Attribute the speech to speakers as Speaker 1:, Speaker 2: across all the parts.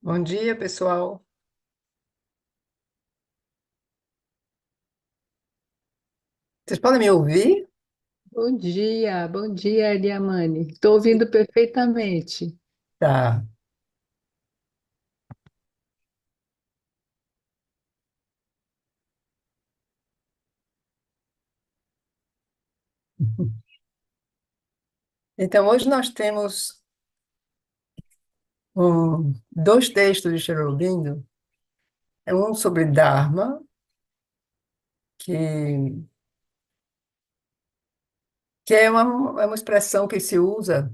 Speaker 1: Bom dia, pessoal. Vocês podem me ouvir?
Speaker 2: Bom dia, Eliamane. Estou ouvindo perfeitamente.
Speaker 1: Tá. Então, hoje nós temos dois textos de Sri Aurobindo. É um sobre Dharma, que, que é uma expressão que se usa,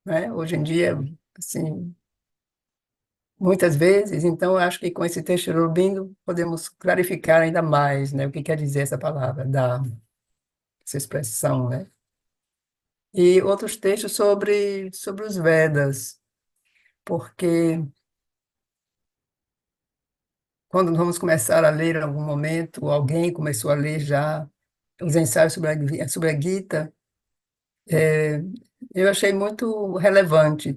Speaker 1: né, hoje em dia, assim, muitas vezes. Então, eu acho que com esse texto de Sri Aurobindo podemos clarificar ainda mais, né, o que quer dizer essa palavra, Dharma, essa expressão, né? E outros textos sobre os Vedas, porque quando vamos começar a ler em algum momento, alguém começou a ler já os ensaios sobre a Gita, é, eu achei muito relevante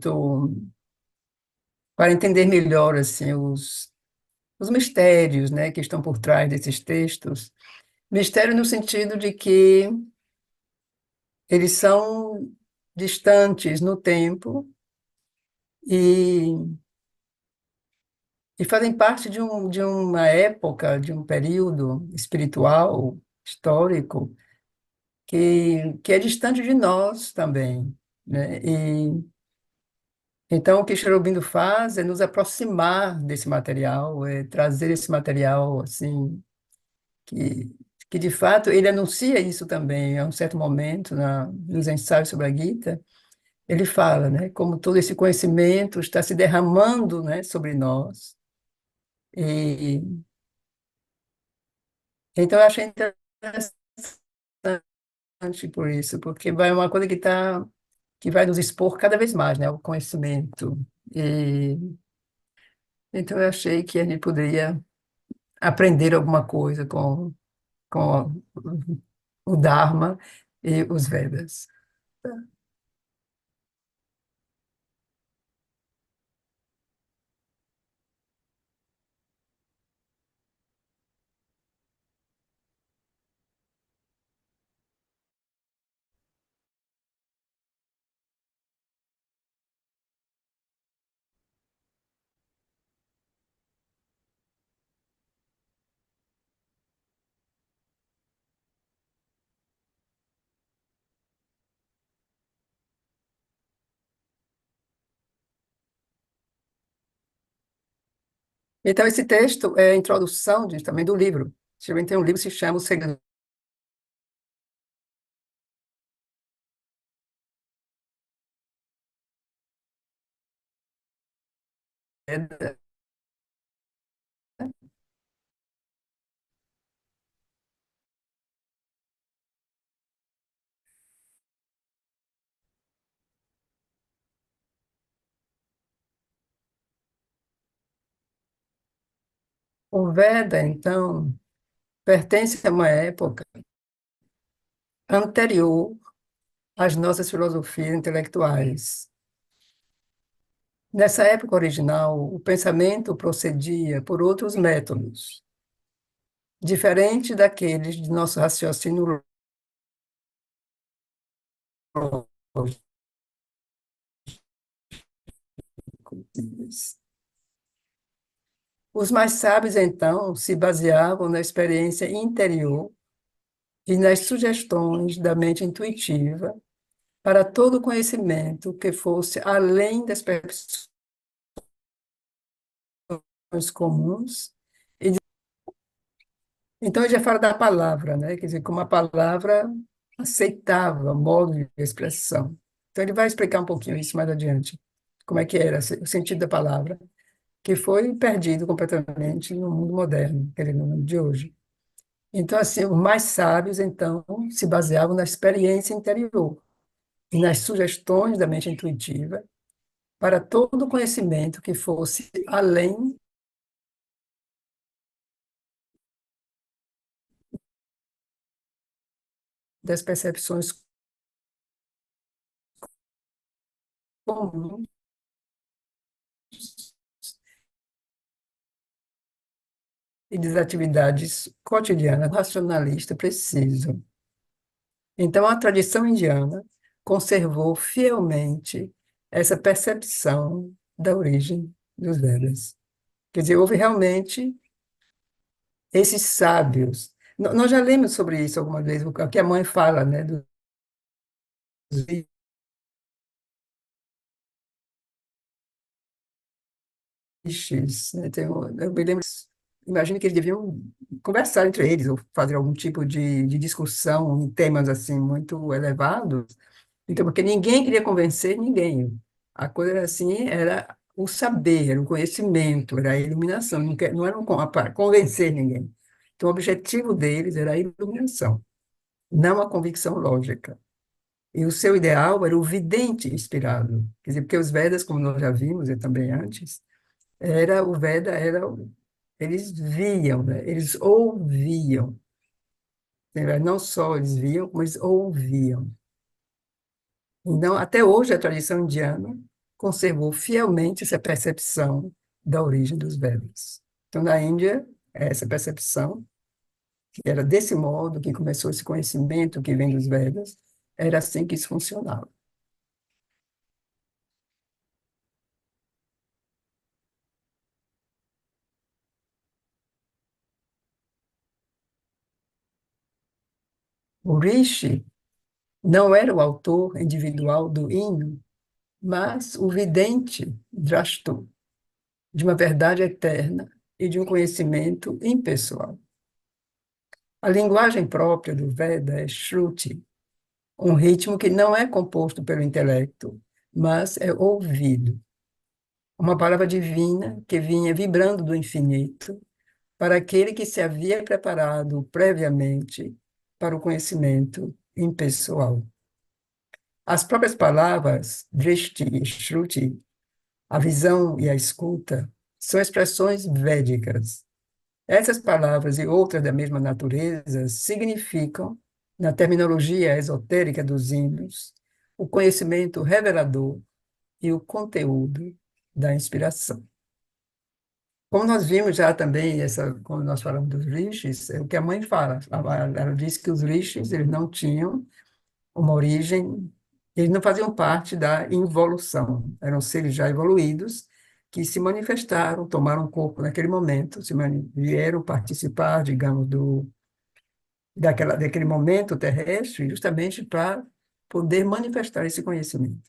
Speaker 1: para entender melhor assim, os mistérios, né, que estão por trás desses textos. Mistério no sentido de que eles são distantes no tempo e, e fazem parte de uma época, de um período espiritual, histórico, que é distante de nós também, né? E então o que Cherubim faz é nos aproximar desse material, é trazer esse material assim que que de fato ele anuncia isso também. A um certo momento nos ensaios sobre a Gita, ele fala, né, como todo esse conhecimento está se derramando, né, sobre nós. E então eu achei interessante por isso, porque vai uma coisa que vai nos expor cada vez mais, né, o conhecimento. E então eu achei que a gente poderia aprender alguma coisa com o Dharma e os Vedas. Então esse texto é a introdução também do livro. Também tem um livro que se chama O Segredo da O Veda, então, pertence a uma época anterior às nossas filosofias intelectuais. Nessa época original, o pensamento procedia por outros métodos, diferente daqueles de nosso raciocínio lógico. Os mais sábios, então, se baseavam na experiência interior e nas sugestões da mente intuitiva para todo conhecimento que fosse além das percepções comuns. Então, ele já fala da palavra, né? Quer dizer, como a palavra aceitava modo de expressão. Então, ele vai explicar um pouquinho isso mais adiante, como é que era o sentido da palavra, que foi perdido completamente no mundo moderno, no mundo de hoje. Então, assim, os mais sábios, então, se baseavam na experiência interior e nas sugestões da mente intuitiva para todo conhecimento que fosse além das percepções comuns e das atividades cotidianas do racionalista preciso. Então, a tradição indiana conservou fielmente essa percepção da origem dos Vedas. Quer dizer, houve realmente esses sábios. Nós já lemos sobre isso alguma vez, o que a mãe fala, né, dos rishis, né? Eu me lembro, imagino que eles deviam conversar entre eles, ou fazer algum tipo de discussão em temas assim muito elevados. Então, porque ninguém queria convencer ninguém. A coisa era assim, era o saber, era o conhecimento, era a iluminação, não era para convencer ninguém. Então, o objetivo deles era a iluminação, não a convicção lógica. E o seu ideal era o vidente inspirado. Quer dizer, porque os Vedas, como nós já vimos e também antes, o Veda eles viam, né? Eles ouviam. Né? Não só eles viam, mas ouviam. Então, até hoje, a tradição indiana conservou fielmente essa percepção da origem dos Vedas. Então, na Índia, essa percepção, que era desse modo que começou esse conhecimento que vem dos Vedas, era assim que isso funcionava. O Rishi não era o autor individual do hino, mas o vidente Drashtu, de uma verdade eterna e de um conhecimento impessoal. A linguagem própria do Veda é Shruti, um ritmo que não é composto pelo intelecto, mas é ouvido. Uma palavra divina que vinha vibrando do infinito para aquele que se havia preparado previamente para o conhecimento impessoal. As próprias palavras drishti e shruti, a visão e a escuta, são expressões védicas. Essas palavras e outras da mesma natureza significam, na terminologia esotérica dos índios, o conhecimento revelador e o conteúdo da inspiração. Como nós vimos já também, quando nós falamos dos rishis, é o que a mãe fala. Ela disse que os rishis eles não tinham uma origem, eles não faziam parte da involução, eram seres já evoluídos que se manifestaram, tomaram corpo naquele momento, vieram participar, digamos, daquele momento terrestre, justamente para poder manifestar esse conhecimento.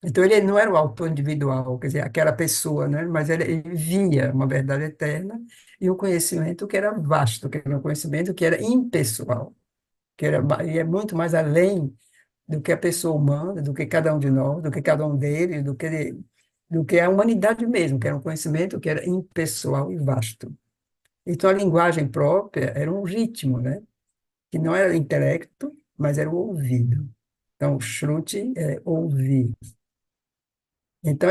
Speaker 1: Então, ele não era o autor individual, quer dizer, aquela pessoa, né? Mas ele via uma verdade eterna e um conhecimento que era vasto, que era um conhecimento que era impessoal, e é muito mais além do que a pessoa humana, do que cada um de nós, do que cada um deles, do que a humanidade mesmo, que era um conhecimento que era impessoal e vasto. Então, a linguagem própria era um ritmo, né? Que não era intelecto, mas era o ouvido. Então, o Shruti é ouvir. Então,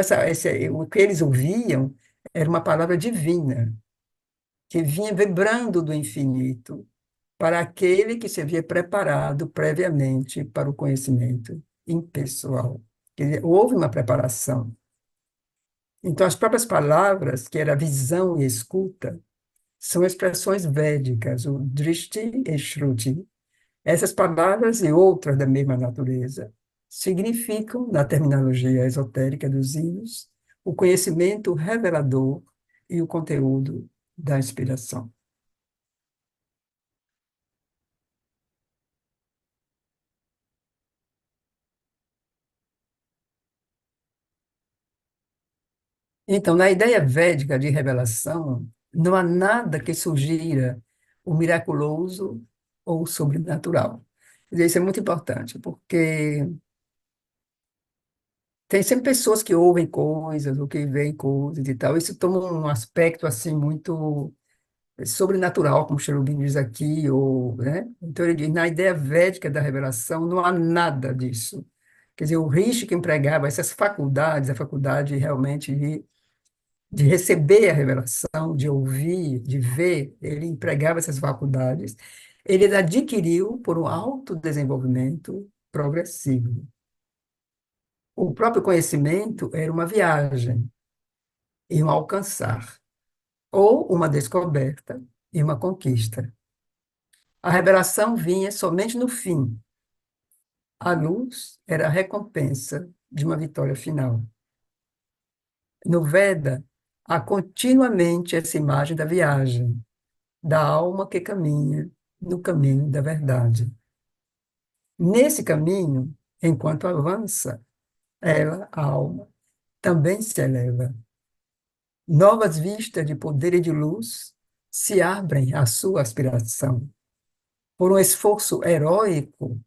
Speaker 1: o que eles ouviam era uma palavra divina, que vinha vibrando do infinito para aquele que se havia preparado previamente para o conhecimento impessoal. Quer dizer, houve uma preparação. Então, as próprias palavras, que era visão e escuta, são expressões védicas, o drishti e shruti. Essas palavras e outras da mesma natureza significam, na terminologia esotérica dos hinos, o conhecimento revelador e o conteúdo da inspiração. Então, na ideia védica de revelação, não há nada que sugira o miraculoso ou o sobrenatural. Quer dizer, isso é muito importante, porque tem sempre pessoas que ouvem coisas ou que veem coisas e tal. Isso toma um aspecto assim muito sobrenatural, como Cherubim diz aqui, ou, né? Então, ele diz, na ideia védica da revelação não há nada disso. Quer dizer, o Rishi que empregava essas faculdades, a faculdade realmente de receber a revelação, de ouvir, de ver, ele empregava essas faculdades, ele as adquiriu por um autodesenvolvimento progressivo. O próprio conhecimento era uma viagem e um alcançar. ou uma descoberta e uma conquista. A revelação vinha somente no fim. A luz era a recompensa de uma vitória final. No Veda, há continuamente essa imagem da viagem, da alma que caminha no caminho da verdade. Nesse caminho, enquanto avança, ela, a alma, também se eleva. Novas vistas de poder e de luz se abrem à sua aspiração. Por um esforço heróico,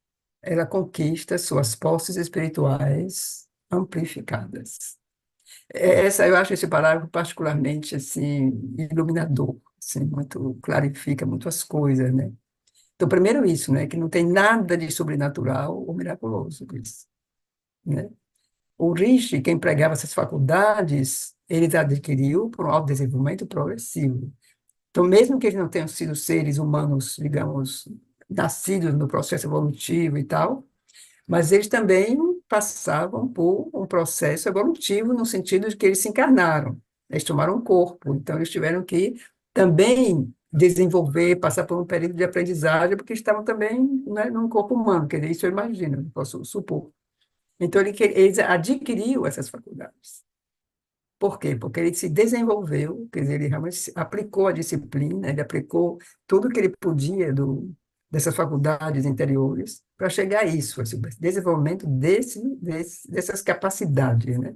Speaker 1: ela conquista suas posses espirituais amplificadas. Eu acho esse parágrafo particularmente assim iluminador, assim, muito clarifica muito as coisas, né? Então, primeiro isso, né, que não tem nada de sobrenatural ou miraculoso nisso, né? O Rishi, quem pregava essas faculdades, ele adquiriu por um autodesenvolvimento progressivo. Então, mesmo que eles não tenham sido seres humanos, digamos, nascidos no processo evolutivo e tal, mas eles também passavam por um processo evolutivo no sentido de que eles se encarnaram, eles tomaram um corpo, então eles tiveram que também desenvolver, passar por um período de aprendizagem, porque estavam também, né, num corpo humano, quer dizer, isso eu imagino, posso supor. Então eles adquiriu essas faculdades. Por quê? Porque ele se desenvolveu, quer dizer, ele realmente aplicou a disciplina, ele aplicou tudo que ele podia dessas faculdades interiores para chegar a isso, assim, desenvolvimento dessas capacidades, né?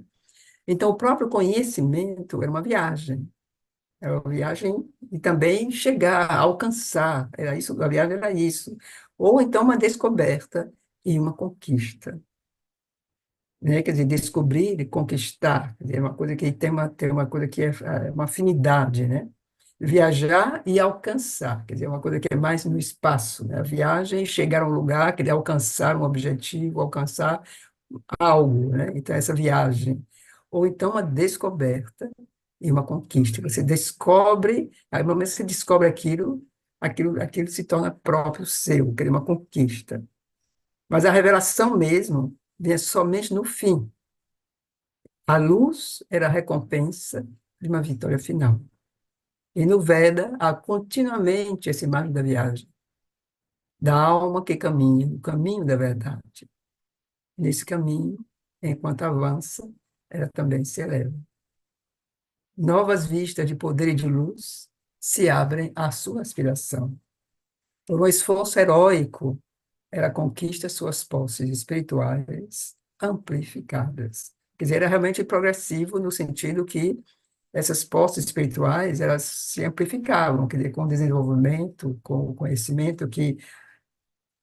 Speaker 1: Então, o próprio conhecimento era uma viagem e também chegar, alcançar, era isso, a viagem era isso. Ou então uma descoberta e uma conquista, né? Quer dizer, descobrir e conquistar, quer dizer, é uma coisa que tem uma coisa que é uma afinidade, né? Viajar e alcançar, quer dizer, é uma coisa que é mais no espaço, né? A viagem, chegar a um lugar, quer dizer, alcançar um objetivo, alcançar algo, né? Então, essa viagem. Ou então uma descoberta e uma conquista. Você descobre, aí no momento que você descobre aquilo se torna próprio seu, quer dizer, uma conquista. Mas a revelação mesmo vem somente no fim. A luz era a recompensa de uma vitória final. E no Veda há continuamente essa imagem da viagem, da alma que caminha, no caminho da verdade. Nesse caminho, enquanto avança, ela também se eleva. Novas vistas de poder e de luz se abrem à sua aspiração. Por um esforço heróico, ela conquista suas posses espirituais amplificadas. Quer dizer, era realmente progressivo no sentido que essas posses espirituais, elas se amplificavam, quer dizer, com o desenvolvimento, com o conhecimento que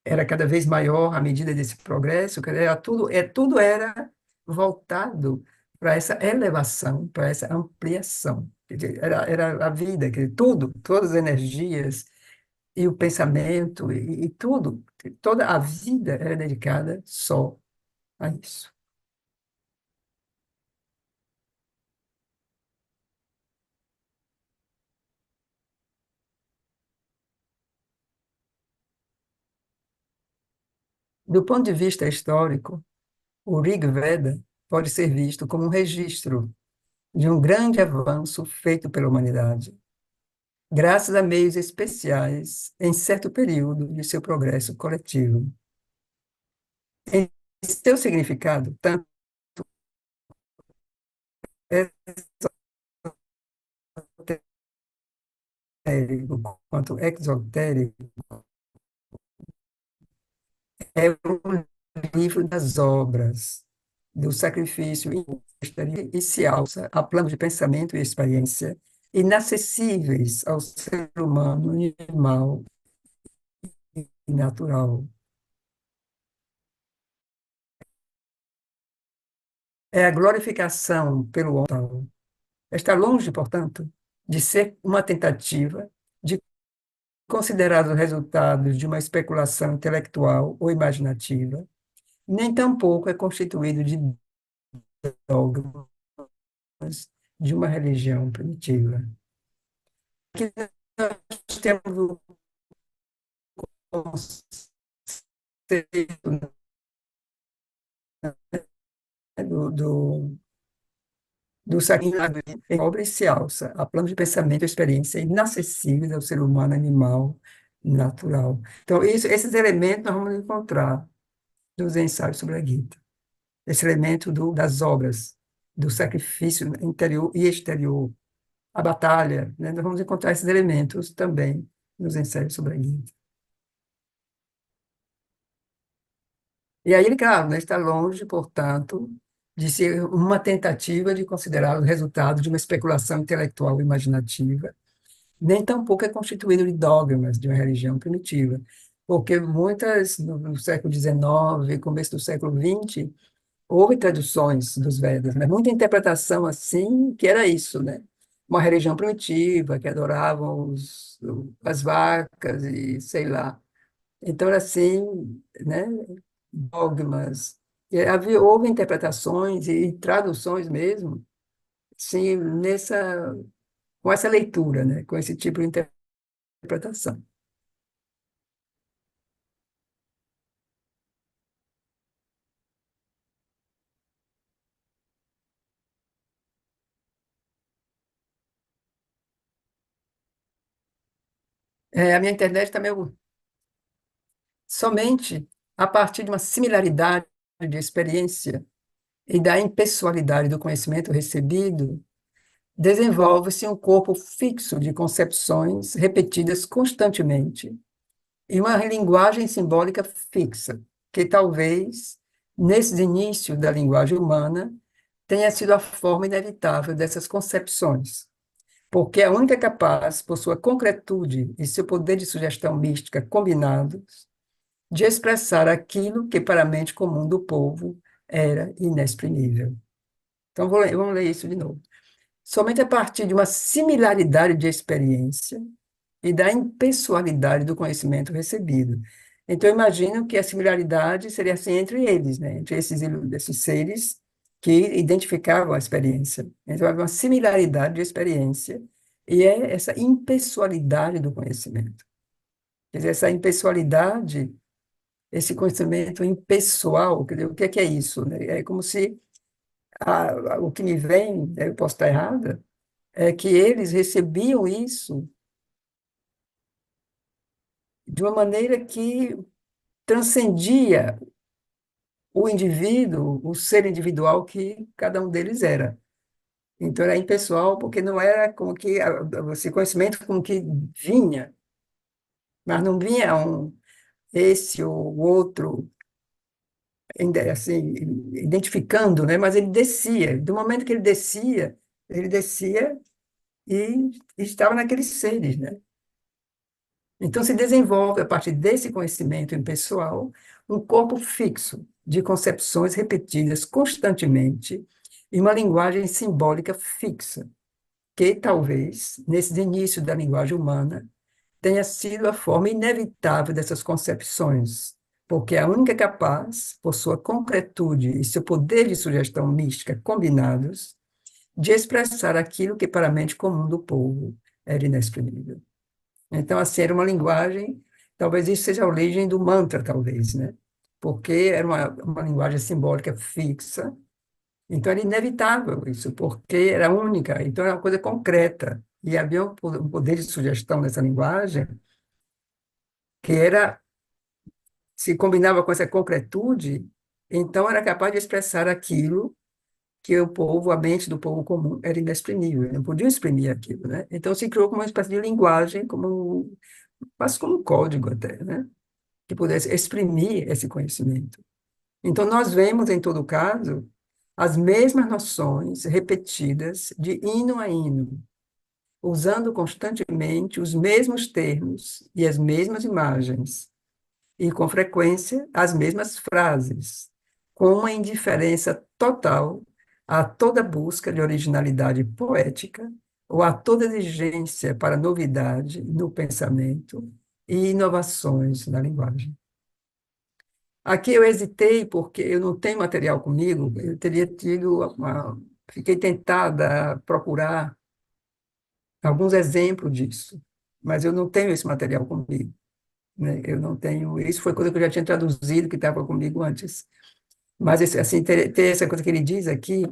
Speaker 1: era cada vez maior à medida desse progresso, quer dizer, tudo era voltado para essa elevação, para essa ampliação. Quer dizer, era a vida, quer dizer, todas as energias e o pensamento e tudo, toda a vida era dedicada só a isso. Do ponto de vista histórico, o Rig Veda pode ser visto como um registro de um grande avanço feito pela humanidade, graças a meios especiais em certo período de seu progresso coletivo. Em seu significado, tanto esotérico quanto exotérico, é o livro das obras, do sacrifício e se alça a planos de pensamento e experiência inacessíveis ao ser humano animal e natural. É a glorificação pelo homem. Está longe, portanto, de ser uma tentativa de considerar os resultados de uma especulação intelectual ou imaginativa, nem tampouco é constituído de dogmas de uma religião primitiva. Aqui nós temos o conceito, né, do saquinho em obra e se alça, a plano de pensamento e experiência inacessíveis ao ser humano animal natural. Então, esses elementos nós vamos encontrar nos ensaios sobre a Gita. Esse elemento das obras, do sacrifício interior e exterior, a batalha, né? Nós vamos encontrar esses elementos também nos ensaios sobre a Gita. E aí, claro, né, está longe, portanto, de ser uma tentativa de considerar o resultado de uma especulação intelectual imaginativa, nem tampouco é constituído de dogmas de uma religião primitiva, porque muitas, no século XIX, começo do século XX, houve traduções dos Vedas, né? Muita interpretação assim, que era isso, né? Uma religião primitiva, que adoravam as vacas e sei lá. Então, era assim, né? Dogmas. Houve interpretações e traduções mesmo, sim, com essa leitura, né? Com esse tipo de interpretação. A minha internet está meio somente a partir de uma similaridade de experiência e da impessoalidade do conhecimento recebido, desenvolve-se um corpo fixo de concepções repetidas constantemente e uma linguagem simbólica fixa, que talvez, nesses inícios da linguagem humana, tenha sido a forma inevitável dessas concepções, porque é a única capaz, por sua concretude e seu poder de sugestão mística combinados, de expressar aquilo que para a mente comum do povo era inexprimível. Então, vamos ler isso de novo. Somente a partir de uma similaridade de experiência e da impessoalidade do conhecimento recebido. Então, eu imagino que a similaridade seria assim entre eles, né? Entre esses seres que identificavam a experiência. Então, havia uma similaridade de experiência e é essa impessoalidade do conhecimento. Quer dizer, essa impessoalidade, esse conhecimento impessoal, quer dizer, o que é isso, né? É como se o que me vem, né, eu posso estar errada, é que eles recebiam isso de uma maneira que transcendia o indivíduo, o ser individual que cada um deles era. Então era impessoal, porque não era como que esse conhecimento como que vinha, mas não vinha esse ou outro, assim, identificando, né? Mas ele descia. Do momento que ele descia e estava naqueles seres, né? Então, se desenvolve, a partir desse conhecimento impessoal, um corpo fixo de concepções repetidas constantemente e uma linguagem simbólica fixa, que talvez, nesse início da linguagem humana, tenha sido a forma inevitável dessas concepções, porque é a única capaz, por sua concretude e seu poder de sugestão mística combinados, de expressar aquilo que para a mente comum do povo era inexprimível. Então, assim, era uma linguagem, talvez isso seja a origem do mantra, talvez, né? Porque era uma linguagem simbólica fixa, então era inevitável isso, porque era única, então era uma coisa concreta. E havia um poder de sugestão nessa linguagem que era, se combinava com essa concretude, então era capaz de expressar aquilo que o povo, a mente do povo comum era inexprimível, não podia exprimir aquilo, né? Então se criou como uma espécie de linguagem, quase como um código até, né? Que pudesse exprimir esse conhecimento. Então, nós vemos, em todo caso, as mesmas noções repetidas de hino a hino, usando constantemente os mesmos termos e as mesmas imagens, e, com frequência, as mesmas frases, com uma indiferença total a toda busca de originalidade poética ou a toda exigência para novidade no pensamento e inovações na linguagem. Aqui eu hesitei porque eu não tenho material comigo, eu teria fiquei tentada a procurar alguns exemplos disso, mas eu não tenho esse material comigo, né? Eu não tenho, isso foi coisa que eu já tinha traduzido, que estava comigo antes. Mas, assim, ter essa coisa que ele diz aqui,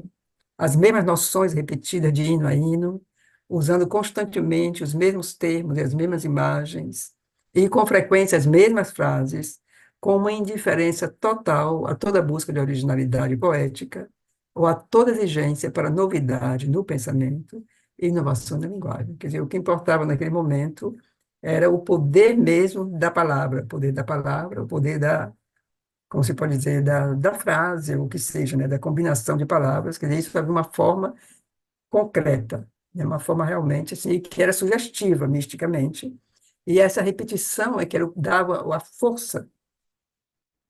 Speaker 1: as mesmas noções repetidas de hino a hino, usando constantemente os mesmos termos e as mesmas imagens, e com frequência as mesmas frases, com uma indiferença total a toda busca de originalidade poética, ou a toda exigência para novidade no pensamento e inovação na linguagem. Quer dizer, o que importava naquele momento era o poder mesmo da palavra, o poder da palavra, o poder da, como se pode dizer, da frase, ou o que seja, né, da combinação de palavras, quer dizer, isso havia uma forma concreta, né, uma forma realmente assim, que era sugestiva, misticamente, e essa repetição é que dava a força,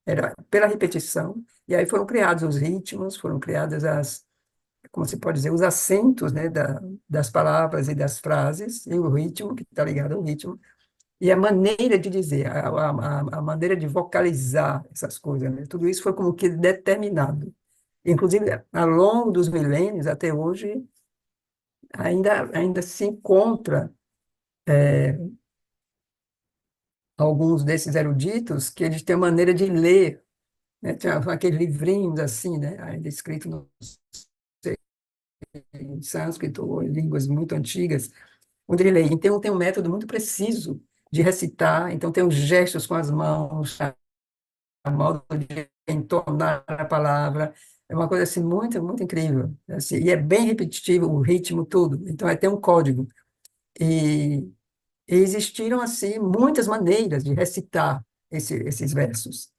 Speaker 1: era pela repetição, e aí foram criados os ritmos, foram criadas as, como se pode dizer, os acentos, né, das palavras e das frases, e o ritmo, que está ligado ao ritmo, e a maneira de dizer, a maneira de vocalizar essas coisas, né? Tudo isso foi como que determinado. Inclusive, ao longo dos milênios, até hoje, ainda se encontra alguns desses eruditos que eles têm a maneira de ler, né? Tem aqueles livrinhos assim, né? Ainda escrito no, em sânscrito ou em línguas muito antigas, onde ele lê. Então, tem um método muito preciso de recitar, então tem os gestos com as mãos, a modo de entonar a palavra. É uma coisa assim muito, muito incrível. Assim, e é bem repetitivo o ritmo, tudo. Então, tem um código. E, e existiram, assim, muitas maneiras de recitar esses versos.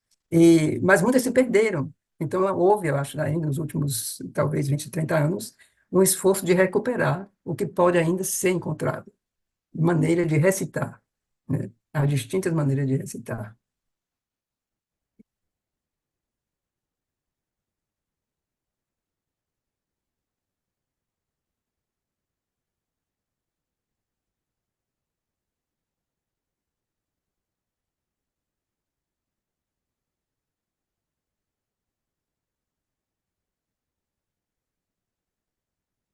Speaker 1: Mas muitas se perderam. Então, houve, eu acho, ainda nos últimos, talvez, 20, 30 anos, um esforço de recuperar o que pode ainda ser encontrado. Maneira de recitar, né? As distintas maneiras de recitar.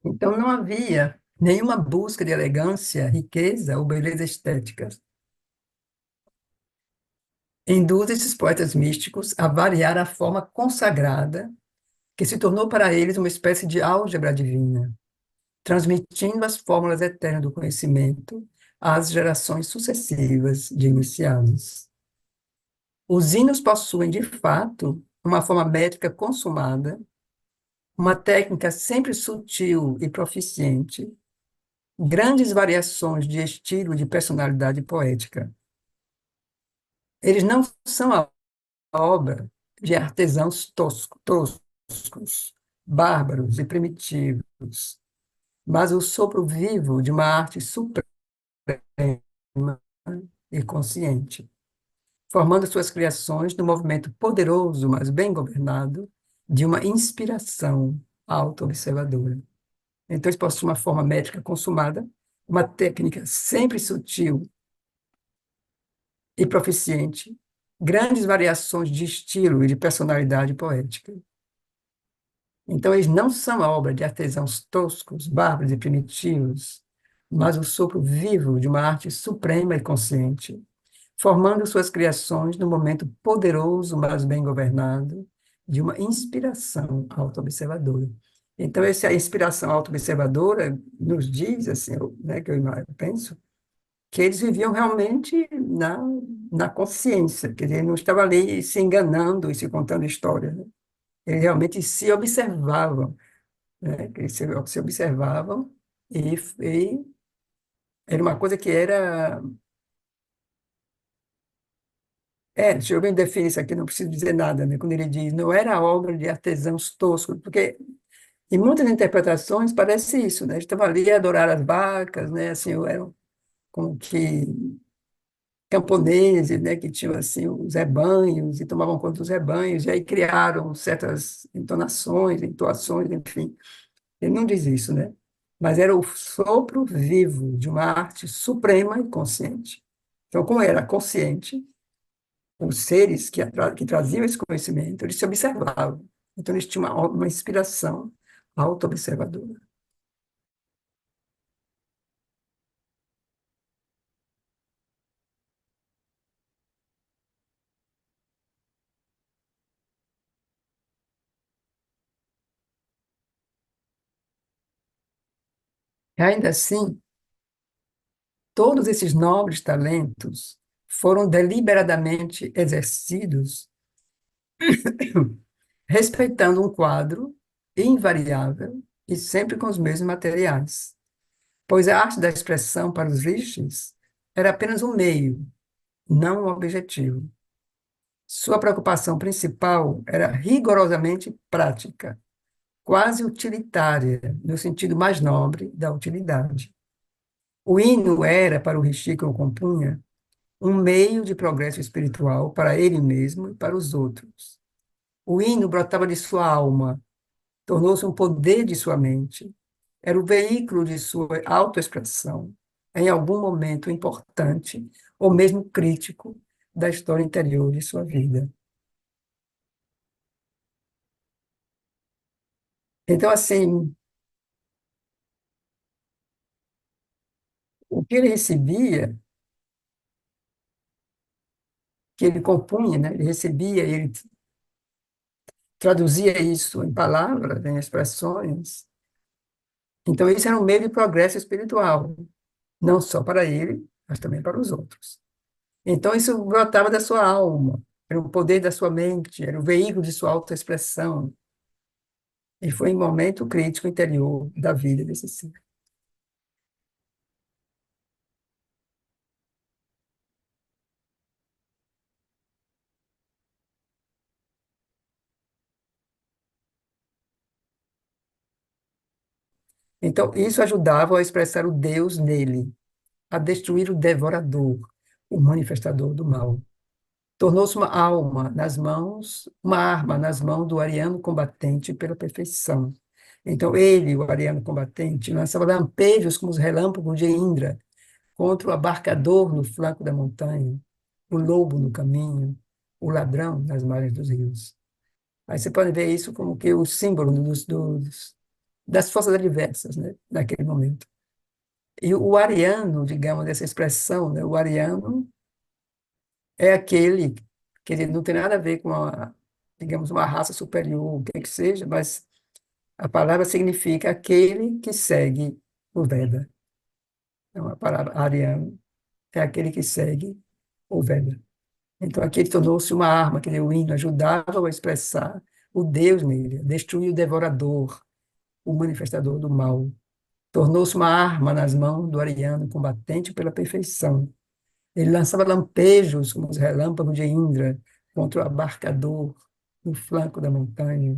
Speaker 1: Então, não havia nenhuma busca de elegância, riqueza ou beleza estética. Induz esses poetas místicos a variar a forma consagrada, que se tornou para eles uma espécie de álgebra divina, transmitindo as fórmulas eternas do conhecimento às gerações sucessivas de iniciados. Os hinos possuem, de fato, uma forma métrica consumada, uma técnica sempre sutil e proficiente, grandes variações de estilo e de personalidade poética. Eles não são a obra de artesãos toscos, bárbaros e primitivos, mas o sopro vivo de uma arte suprema e consciente, formando suas criações no movimento poderoso, mas bem governado, de uma inspiração auto-observadora. Então, eles possuem uma forma métrica consumada, uma técnica sempre sutil e proficiente, grandes variações de estilo e de personalidade poética. Então, eles não são a obra de artesãos toscos, bárbaros e primitivos, mas o sopro vivo de uma arte suprema e consciente, formando suas criações no momento poderoso, mas bem governado, de uma inspiração auto-observadora. Então, essa inspiração auto-observadora nos diz, assim, né, que eu penso, que eles viviam realmente na consciência, que ele não estava ali se enganando e se contando histórias, né? Eles realmente se observavam, né? Que eles se observavam e era uma coisa que era... deixa eu bem definir isso aqui, não preciso dizer nada, né? Quando ele diz, não era obra de artesãos toscos, porque em muitas interpretações parece isso, né? Eles estavam ali a adorar as vacas, né? Assim, eram como que camponeses, né, que tinham assim os rebanhos e tomavam conta dos rebanhos, e aí criaram certas entonações, entoações, enfim. Ele não diz isso, né? Mas era o sopro vivo de uma arte suprema e consciente. Então, como era consciente, os seres que traziam esse conhecimento, eles se observavam. Então, eles tinham uma inspiração auto-observadora. Ainda assim, todos esses nobres talentos foram deliberadamente exercidos respeitando um quadro invariável e sempre com os mesmos materiais, pois a arte da expressão para os Rishis era apenas um meio, não um objetivo. Sua preocupação principal era rigorosamente prática, quase utilitária, no sentido mais nobre da utilidade. O hino era, para o rishi que o compunha, um meio de progresso espiritual para ele mesmo e para os outros. O hino brotava de sua alma, tornou-se um poder de sua mente, era o veículo de sua autoexpressão, em algum momento importante, ou mesmo crítico, da história interior de sua vida. Então, assim, o que ele recebia, que ele compunha, né? Ele recebia, ele traduzia isso em palavras, em expressões. Então, isso era um meio de progresso espiritual, não só para ele, mas também para os outros. Então, isso brotava da sua alma, era o poder da sua mente, era o veículo de sua autoexpressão. E foi um momento crítico interior da vida desse ser. Então, isso ajudava a expressar o Deus nele, a destruir o devorador, o manifestador do mal. Tornou-se uma alma nas mãos, uma arma nas mãos do ariano combatente pela perfeição. Então, ele, o ariano combatente, lançava lampejos como os relâmpagos de Indra contra o abarcador no flanco da montanha, o lobo no caminho, o ladrão nas margens dos rios. Aí você pode ver isso como que o símbolo das forças adversas, né, naquele momento. E o ariano, digamos, essa expressão, né, o ariano é aquele que ele não tem nada a ver com digamos, uma raça superior, o que seja, mas a palavra significa aquele que segue o Veda. Então, a palavra ariano é aquele que segue o Veda. Então, aqui ele tornou-se uma arma, que o hino ajudava a expressar o Deus nele, destruir o devorador, o manifestador do mal. Tornou-se uma arma nas mãos do ariano combatente pela perfeição. Ele lançava lampejos como os relâmpagos de Indra contra o abarcador no flanco da montanha,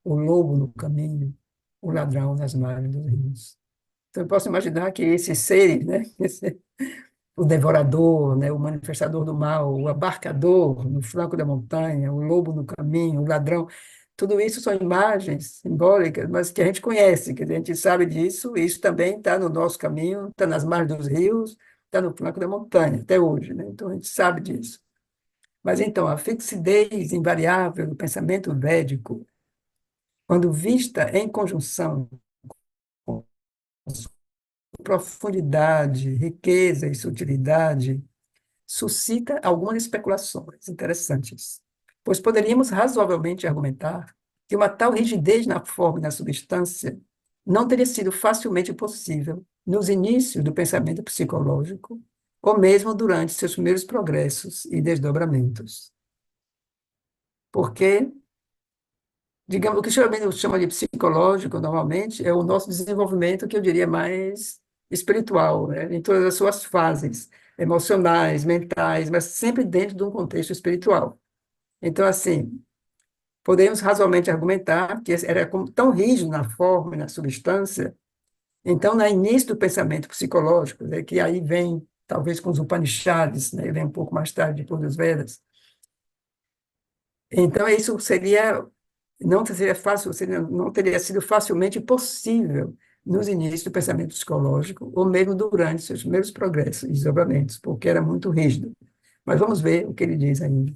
Speaker 1: o lobo no caminho, o ladrão nas margens dos rios. Então, eu posso imaginar que esses seres, né, o devorador, né, o manifestador do mal, o abarcador no flanco da montanha, o lobo no caminho, o ladrão, tudo isso são imagens simbólicas, mas que a gente conhece, que a gente sabe disso, e isso também está no nosso caminho, está nas margens dos rios, está no flanco da montanha, até hoje, né? Então a gente sabe disso. Mas então, a fixidez invariável do pensamento védico, quando vista em conjunção com profundidade, riqueza e sutilidade, suscita algumas especulações interessantes, pois poderíamos razoavelmente argumentar que uma tal rigidez na forma e na substância não teria sido facilmente possível nos inícios do pensamento psicológico, ou mesmo durante seus primeiros progressos e desdobramentos. Porque, digamos, o que geralmente chama de psicológico, normalmente, é o nosso desenvolvimento, que eu diria mais espiritual, né? Em todas as suas fases, emocionais, mentais, mas sempre dentro de um contexto espiritual. Então, assim, podemos razoavelmente argumentar que era tão rígido na forma e na substância, então, no início do pensamento psicológico, né, que aí vem, talvez, com os Upanishads, né, vem um pouco mais tarde, depois dos Vedas. Então, isso não seria fácil, não teria sido facilmente possível nos inícios do pensamento psicológico, ou mesmo durante seus primeiros progressos e desdobramentos, porque era muito rígido. Mas vamos ver o que ele diz ainda.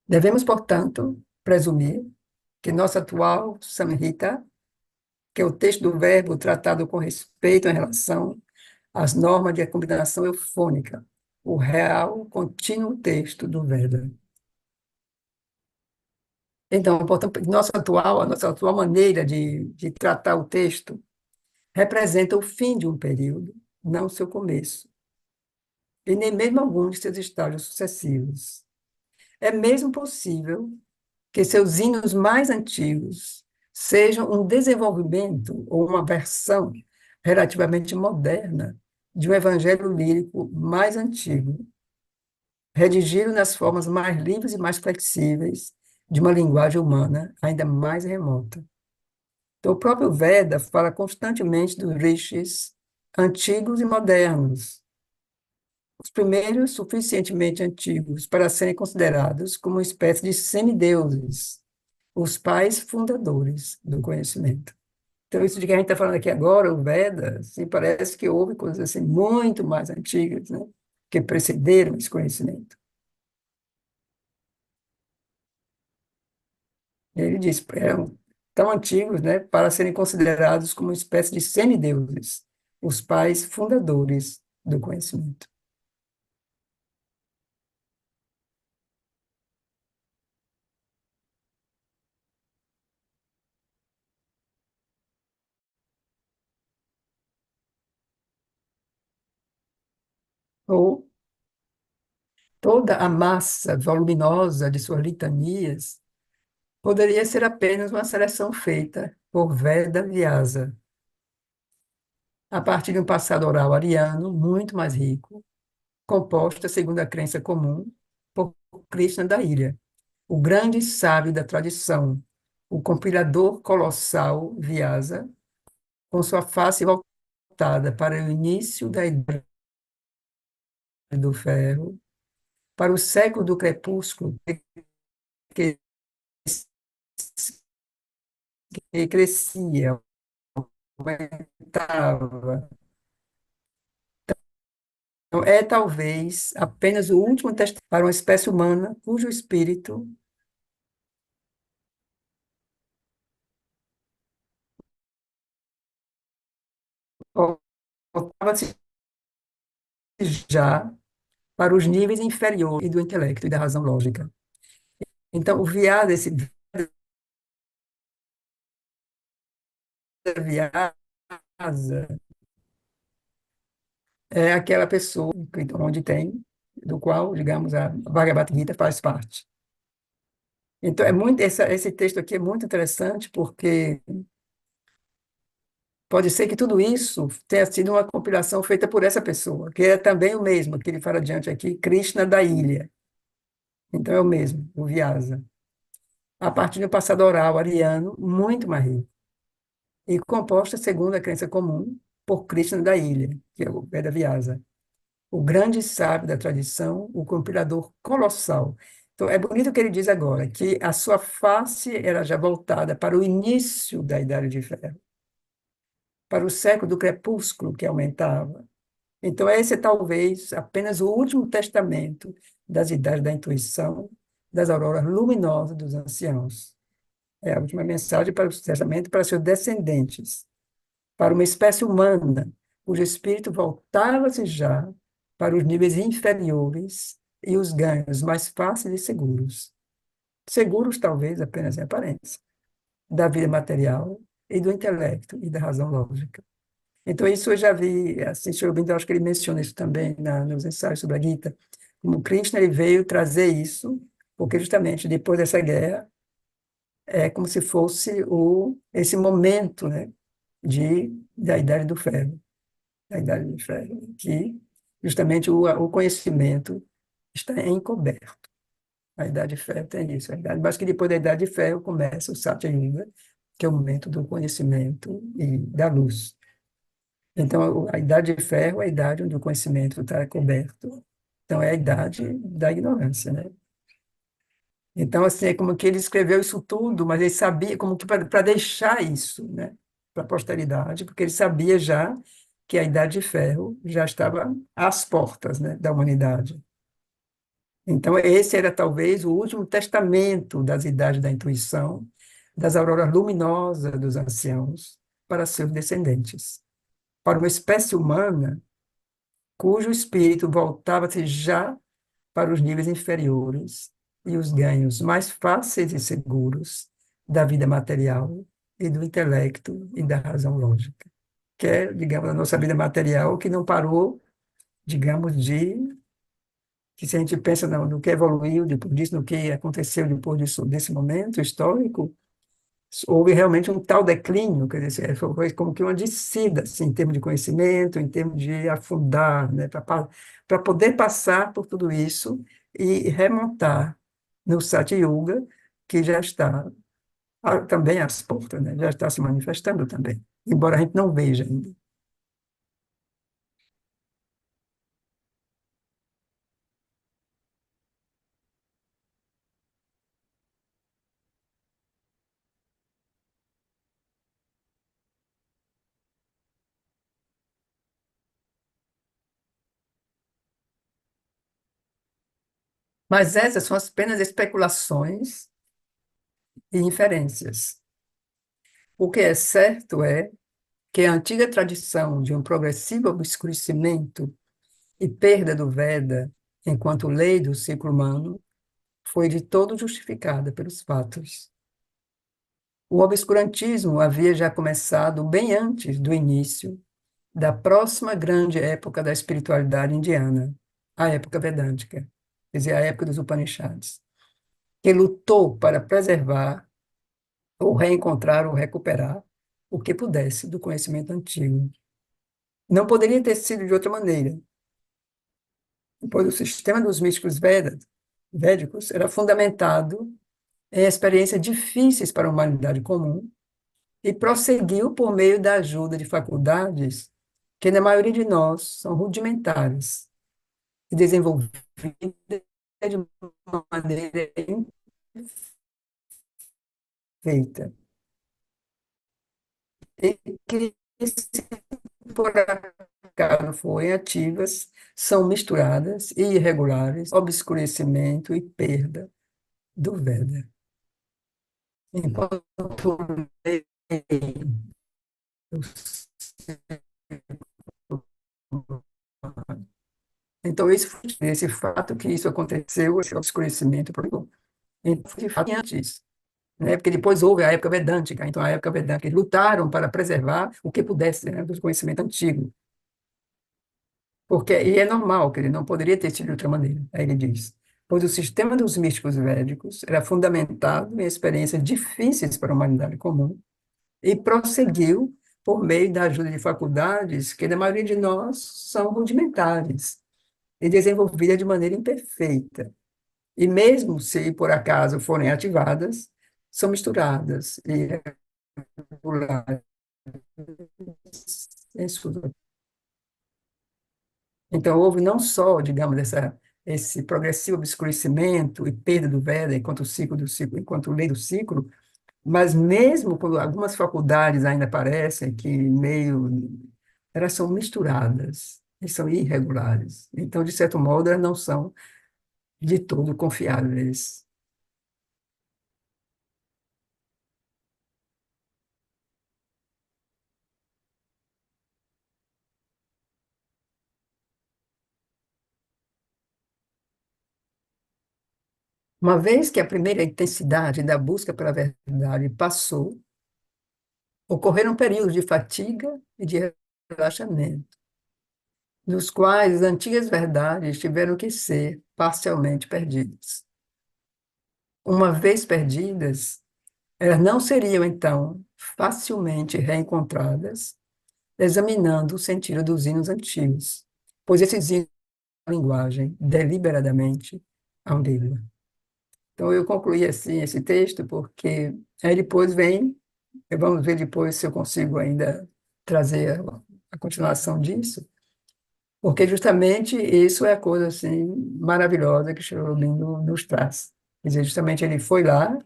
Speaker 1: Devemos, portanto, presumir que nossa atual Samhita, que é o texto do verbo tratado com respeito em relação às normas de combinação eufônica, o real contínuo texto do Veda. Então, portanto, a nossa atual maneira de tratar o texto representa o fim de um período, não seu começo, e nem mesmo algum de seus estágios sucessivos. É mesmo possível que seus hinos mais antigos sejam um desenvolvimento ou uma versão relativamente moderna de um evangelho lírico mais antigo, redigido nas formas mais livres e mais flexíveis de uma linguagem humana ainda mais remota. Então, o próprio Veda fala constantemente dos rishis antigos e modernos, os primeiros suficientemente antigos para serem considerados como uma espécie de semideuses, os pais fundadores do conhecimento. Então, isso de que a gente está falando aqui agora, o Veda, assim, parece que houve coisas assim muito mais antigas, né, que precederam esse conhecimento. Ele diz, eram tão antigos, né, para serem considerados como uma espécie de semideuses, os pais fundadores do conhecimento. Ou toda a massa voluminosa de suas litanias poderia ser apenas uma seleção feita por Veda Vyasa, a partir de um passado oral ariano muito mais rico, composta, segundo a crença comum, por Krishna da ilha, o grande sábio da tradição, o compilador colossal Vyasa, com sua face voltada para o início da Idade do Ferro, para o século do crepúsculo, que, que crescia, aumentava. Então, é talvez apenas o último testamento para uma espécie humana cujo espírito voltava-se já para os níveis inferiores do intelecto e da razão lógica. Então, o viado, esse viasa, é aquela pessoa onde tem, do qual, digamos, a Bhagavad Gita faz parte. Então, esse texto aqui é muito interessante porque pode ser que tudo isso tenha sido uma compilação feita por essa pessoa, que é também o mesmo, que ele fala adiante aqui, Krishna da ilha. Então, é o mesmo, o Vyasa. A partir de um passado oral ariano muito mais rico, e composta, segundo a crença comum, por Krishna da ilha, que é o Veda Vyasa, o grande sábio da tradição, o compilador colossal. Então, é bonito o que ele diz agora, que a sua face era já voltada para o início da Idade de Ferro, para o século do crepúsculo que aumentava. Então, esse é talvez apenas o último testamento das idades da intuição, das auroras luminosas dos anciãos. É a última mensagem para o testamento para seus descendentes, para uma espécie humana, cujo espírito voltava-se já para os níveis inferiores e os ganhos mais fáceis e seguros. Seguros, talvez, apenas em aparência, da vida material e do intelecto e da razão lógica. Então, isso eu já vi, assim, Sri Aurobindo, eu acho que ele menciona isso também nos ensaios sobre a Gita, como Krishna ele veio trazer isso, porque justamente depois dessa guerra, é como se fosse esse momento, né, da Idade do Ferro, da Idade do Ferro, que justamente o conhecimento está encoberto. A Idade de Ferro tem isso, mas que depois da Idade de Ferro começa o Satya Yuga, que é o momento do conhecimento e da luz. Então, a Idade de Ferro é a idade onde o conhecimento está coberto. Então, é a idade da ignorância, né? Então, assim, é como que ele escreveu isso tudo, mas ele sabia, como que para deixar isso, né, para a posteridade, porque ele sabia já que a Idade de Ferro já estava às portas, né, da humanidade. Então, esse era talvez o último testamento das idades da intuição, das auroras luminosas dos anciãos para seus descendentes. Para uma espécie humana, cujo espírito voltava-se já para os níveis inferiores e os ganhos mais fáceis e seguros da vida material e do intelecto e da razão lógica, que é, digamos, a nossa vida material que não parou, digamos, que se a gente pensa no que evoluiu depois disso, no que aconteceu depois disso, desse momento histórico, houve realmente um tal declínio, quer dizer, foi como que uma descida, assim, em termos de conhecimento, em termos de afundar, né, para poder passar por tudo isso e remontar no Satyuga, que já está também às portas, né, já está se manifestando também, embora a gente não veja ainda. Mas essas são apenas especulações e inferências. O que é certo é que a antiga tradição de um progressivo obscurecimento e perda do Veda enquanto lei do ciclo humano foi de todo justificada pelos fatos. O obscurantismo havia já começado bem antes do início da próxima grande época da espiritualidade indiana, a época vedântica, quer dizer, a época dos Upanishads, que lutou para preservar ou reencontrar ou recuperar o que pudesse do conhecimento antigo. Não poderia ter sido de outra maneira, pois o sistema dos místicos védicos era fundamentado em experiências difíceis para a humanidade comum e prosseguiu por meio da ajuda de faculdades que, na maioria de nós, são rudimentares e desenvolvidas de maneira imperfeita. E que, se por acaso forem ativas, são misturadas e irregulares, obscurecimento e perda do Veda. Enquanto então, esse fato que isso aconteceu, esse obscurecimento, então, foi de fato antes, né? Porque depois houve a época vedântica, então a época vedântica, eles lutaram para preservar o que pudesse, né, do conhecimento antigo, porque, e é normal, que ele não poderia ter sido de outra maneira, aí ele diz, pois o sistema dos místicos védicos era fundamentado em experiências difíceis para a humanidade comum e prosseguiu por meio da ajuda de faculdades que, na maioria de nós, são rudimentares e desenvolvidas de maneira imperfeita. E mesmo se por acaso forem ativadas, são misturadas e regulares em sua. Então, houve não só, digamos, esse progressivo obscurecimento e perda do Veda enquanto lei do ciclo, mas mesmo quando algumas faculdades ainda parecem que meio, elas são misturadas e são irregulares. Então, de certo modo, elas não são de todo confiáveis. Uma vez que a primeira intensidade da busca pela verdade passou, ocorreram períodos de fatiga e de relaxamento, nos quais as antigas verdades tiveram que ser parcialmente perdidas. Uma vez perdidas, elas não seriam, então, facilmente reencontradas, examinando o sentido dos hinos antigos, pois esses hinos são a linguagem deliberadamente ambígua. Então, eu concluí assim esse texto, porque aí depois vem, vamos ver depois se eu consigo ainda trazer a continuação disso, porque justamente isso é a coisa assim maravilhosa que Sri Aurobindo nos traz. Quer dizer, justamente ele foi lá,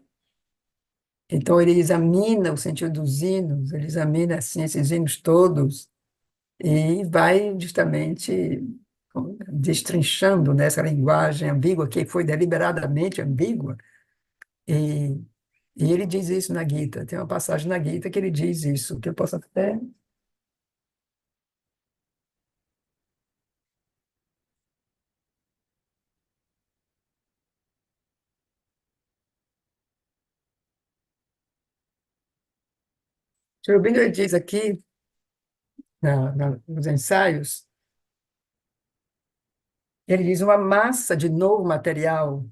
Speaker 1: então ele examina o sentido dos hinos, ele examina assim esses hinos todos e vai justamente destrinchando nessa linguagem ambígua, que foi deliberadamente ambígua, e, e ele diz isso na Gita. Tem uma passagem na Gita que ele diz isso, que eu posso até Cherubim ele diz aqui, nos ensaios, ele diz: uma massa de novo material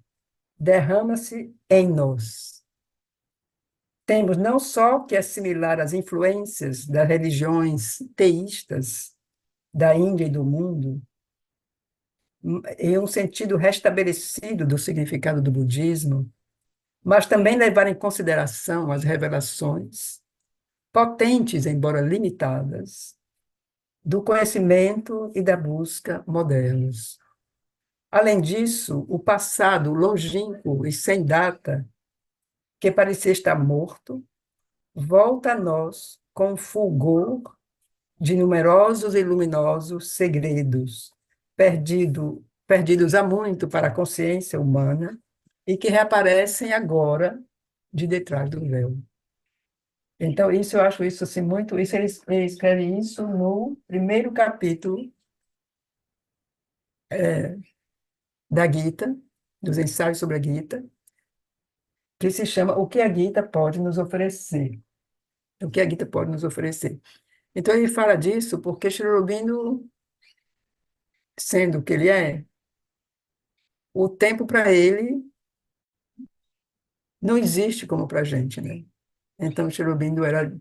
Speaker 1: derrama-se em nós. Temos não só que assimilar as influências das religiões teístas da Índia e do mundo, em um sentido restabelecido do significado do budismo, mas também levar em consideração as revelações, potentes, embora limitadas, do conhecimento e da busca modernos. Além disso, o passado longínquo e sem data, que parecia estar morto, volta a nós com fulgor de numerosos e luminosos segredos, perdidos há muito para a consciência humana e que reaparecem agora de detrás do véu. Então, isso eu acho isso assim muito. Isso ele escreve isso no primeiro capítulo da Gita, dos ensaios sobre a Gita, que se chama O que a Gita pode nos oferecer. O que a Gita pode nos oferecer. Então, ele fala disso porque Sri Aurobindo, sendo o que ele é, o tempo para ele não existe como para a gente, né? Então, Sri Aurobindo era,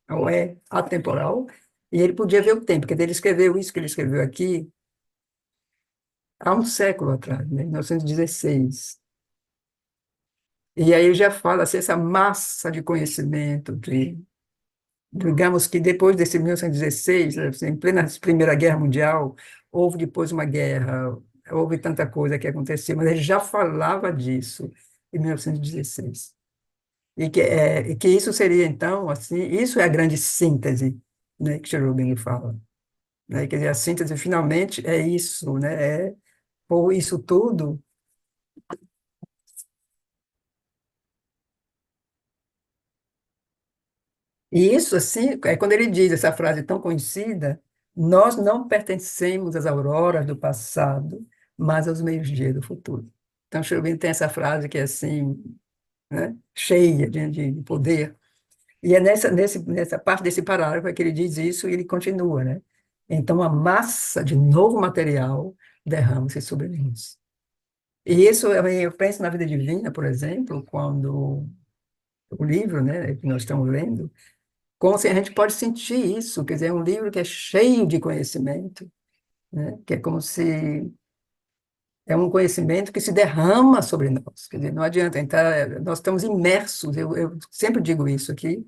Speaker 1: ou é atemporal, e ele podia ver o tempo, porque ele escreveu isso que ele escreveu aqui há um século atrás, né? 1916. E aí ele já fala assim, essa massa de conhecimento que, digamos que depois desse 1916, né, assim, em plena Primeira Guerra Mundial, houve depois uma guerra, houve tanta coisa que aconteceu, mas ele já falava disso em 1916. E que isso seria, então, assim, isso é a grande síntese, né, que Cherubim fala. Né? Quer dizer, a síntese, finalmente, é isso, né? É por isso tudo. E isso, assim, é quando ele diz essa frase tão conhecida: nós não pertencemos às auroras do passado, mas aos meios-dias do futuro. Então, Cherubim tem essa frase que é assim, né, cheia de poder. E é nessa parte desse parágrafo que ele diz isso e ele continua, né? Então, a massa de novo material derrama-se sobre nós. E isso, eu penso na vida divina, por exemplo, quando o livro, né, que nós estamos lendo, como se a gente pode sentir isso, quer dizer, é um livro que é cheio de conhecimento, né? Que é como se é um conhecimento que se derrama sobre nós. Quer dizer, não adianta, então, nós estamos imersos, eu sempre digo isso aqui,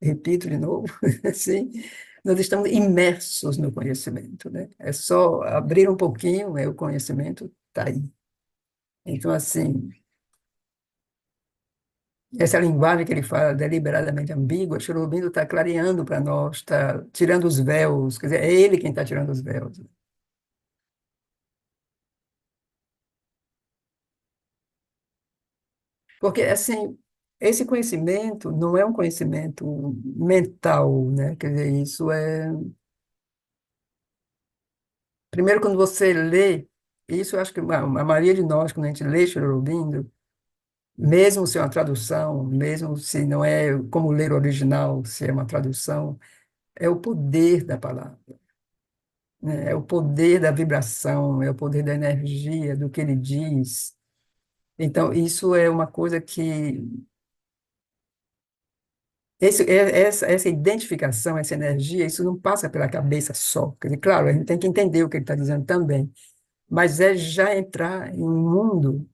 Speaker 1: repito de novo, assim, nós estamos imersos no conhecimento, né? É só abrir um pouquinho, o conhecimento está aí. Então, assim, essa linguagem que ele fala deliberadamente ambígua, Aurobindo está clareando para nós, está tirando os véus, quer dizer, é ele quem está tirando os véus. Porque, assim, esse conhecimento não é um conhecimento mental, né? Quer dizer, isso é... Primeiro, quando você lê, isso eu acho que a maioria de nós, quando a gente lê Aurobindo, mesmo se é uma tradução, mesmo se não é como ler o original, se é uma tradução, é o poder da palavra. Né? É o poder da vibração, é o poder da energia, do que ele diz. Então, isso é uma coisa que. Essa identificação, essa energia, isso não passa pela cabeça só. Quer dizer, claro, a gente tem que entender o que ele está dizendo também, mas é já entrar em um mundo,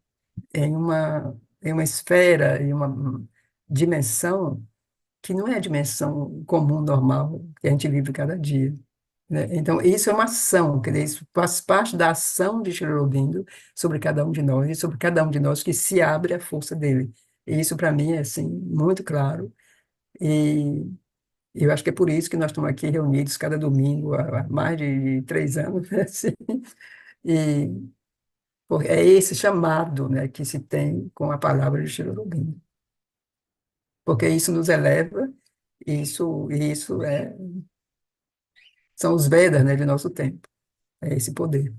Speaker 1: em uma esfera, em uma dimensão que não é a dimensão comum, normal, que a gente vive cada dia. Né? Então, isso é uma ação, quer dizer, isso faz parte da ação de Sri Aurobindo sobre cada um de nós, e sobre cada um de nós que se abre à força dele. E isso, para mim, é assim, muito claro, e eu acho que é por isso que nós estamos aqui reunidos cada domingo há mais de 3 anos, né? Assim, e é esse chamado, né, que se tem com a palavra de Sri Aurobindo, porque isso nos eleva, isso são os Vedas, né, de nosso tempo, é esse poder.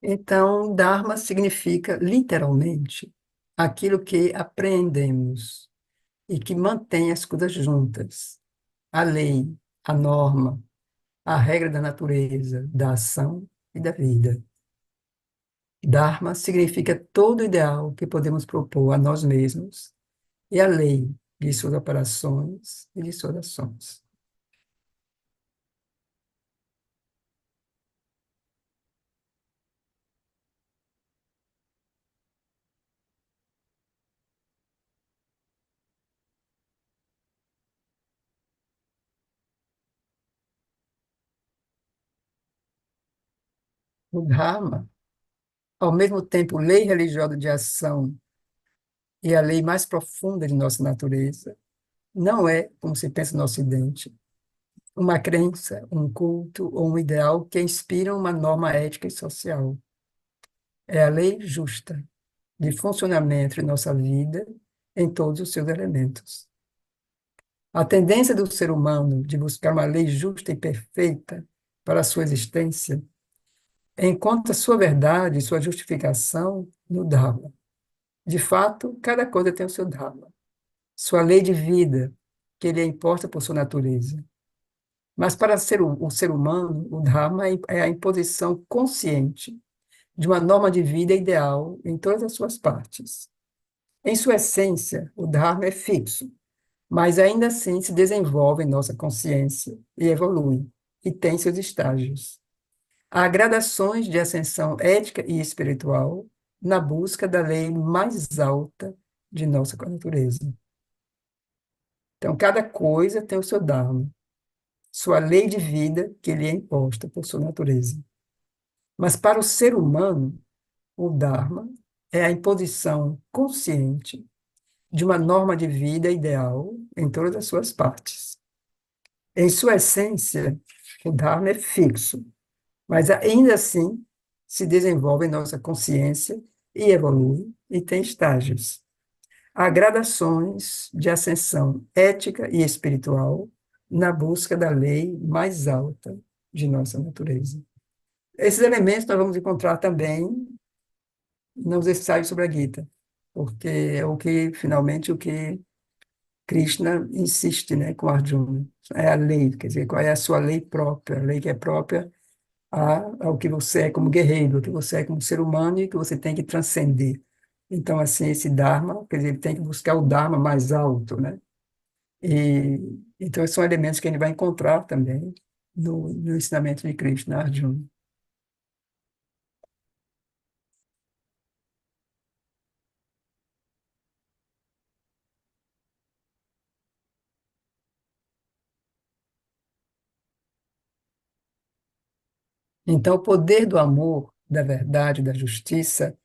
Speaker 1: Então, Dharma significa, literalmente, aquilo que aprendemos e que mantém as coisas juntas. A lei, a norma, a regra da natureza, da ação e da vida. Dharma significa todo o ideal que podemos propor a nós mesmos e a lei de suas operações e de suas ações. O Dharma, ao mesmo tempo, lei religiosa de ação e a lei mais profunda de nossa natureza, não é, como se pensa no Ocidente, uma crença, um culto ou um ideal que inspiram uma norma ética e social. É a lei justa de funcionamento de nossa vida em todos os seus elementos. A tendência do ser humano de buscar uma lei justa e perfeita para a sua existência encontra sua verdade e sua justificação no Dharma. De fato, cada coisa tem o seu Dharma, sua lei de vida, que lhe é imposta por sua natureza. Mas para ser o ser humano, o Dharma é a imposição consciente de uma norma de vida ideal em todas as suas partes. Em sua essência, o Dharma é fixo, mas ainda assim se desenvolve em nossa consciência e evolui, e tem seus estágios. Há gradações de ascensão ética e espiritual na busca da lei mais alta de nossa natureza. Então, cada coisa tem o seu Dharma, sua lei de vida que lhe é imposta por sua natureza. Mas para o ser humano, o Dharma é a imposição consciente de uma norma de vida ideal em todas as suas partes. Em sua essência, o Dharma é fixo, mas ainda assim se desenvolve em nossa consciência e evolui e tem estágios. Há gradações de ascensão ética e espiritual na busca da lei mais alta de nossa natureza. Esses elementos nós vamos encontrar também nos ensaios sobre a Gita, porque é o que, finalmente, o que Krishna insiste, né, com Arjuna. É a lei, quer dizer, qual é a sua lei própria, a lei que é própria ao que você é como guerreiro, ao que você é como ser humano e que você tem que transcender. Então, assim, esse Dharma, quer dizer, ele tem que buscar o Dharma mais alto, né? E, então, esses são elementos que a gente vai encontrar também no ensinamento de Krishna, Arjuna. Então, o poder do amor, da verdade, da justiça,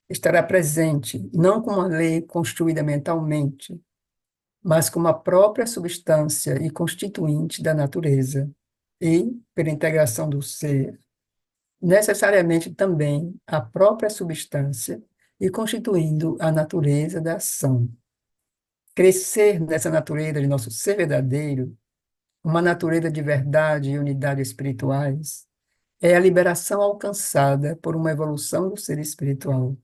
Speaker 1: estará presente, não como uma lei construída mentalmente, mas como a própria substância e constituinte da natureza, e, pela integração do ser, necessariamente também a própria substância e constituindo a natureza da ação. Crescer nessa natureza de nosso ser verdadeiro, uma natureza de verdade e unidade espirituais, é a liberação alcançada por uma evolução do ser espiritual.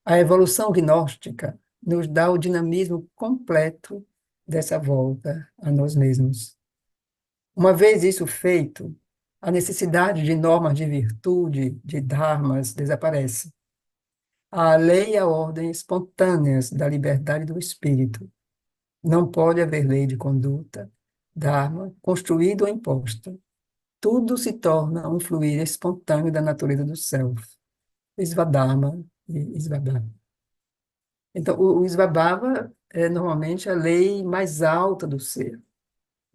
Speaker 1: A evolução gnóstica nos dá o dinamismo completo dessa volta a nós mesmos. Uma vez isso feito, a necessidade de normas de virtude, de dharmas, desaparece. A lei e a ordem espontâneas da liberdade do espírito. Não pode haver lei de conduta, dharma, construída ou imposta. Tudo se torna um fluir espontâneo da natureza do self. Svadharma e Svabhava. Então, o Svabhava é normalmente a lei mais alta do ser,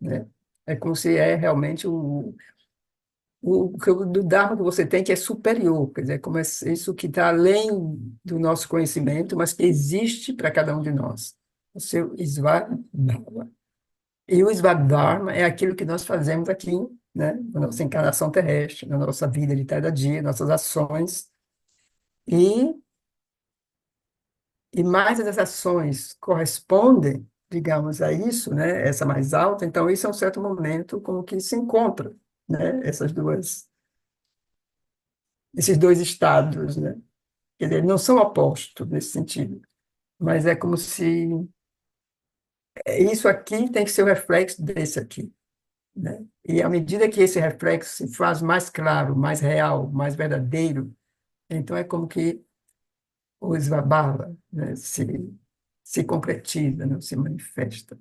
Speaker 1: né? É como se é realmente do Dharma que você tem que é superior, quer dizer, como é isso que está além do nosso conhecimento, mas que existe para cada um de nós. O seu Svabhava. E o Svadharma é aquilo que nós fazemos aqui, né, na nossa encarnação terrestre, na nossa vida de cada dia, nossas ações. E, e mais as ações correspondem, digamos, a isso, né, essa mais alta, então isso é um certo momento como que se encontra, né, essas duas esses dois estados, né? Quer dizer, não são opostos nesse sentido, mas é como se isso aqui tem que ser o reflexo desse aqui, né? E à medida que esse reflexo se faz mais claro, mais real, mais verdadeiro, então é como que o Svabhala, né, se concretiza, né, se manifesta.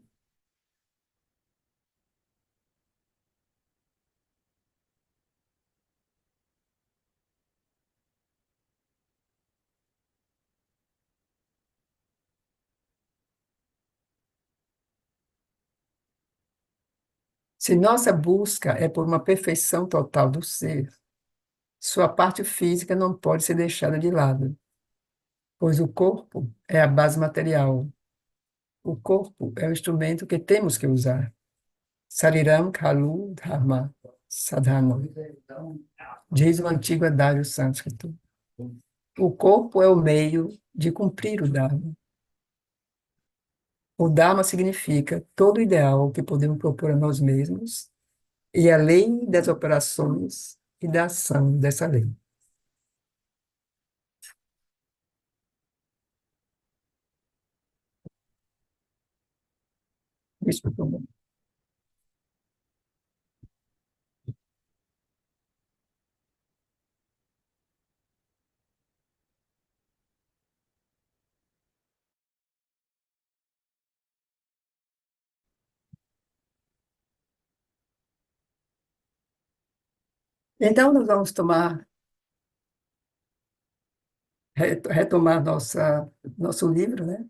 Speaker 1: Se nossa busca é por uma perfeição total do ser, sua parte física não pode ser deixada de lado, pois o corpo é a base material. O corpo é o instrumento que temos que usar. Sariram Kalu Dharma Sadhana, diz o antigo adágio sânscrito. O corpo é o meio de cumprir o Dharma. O Dharma significa todo o ideal que podemos propor a nós mesmos e a lei das operações e da ação dessa lei. Isso tudo. Então, nós vamos retomar nosso livro, né?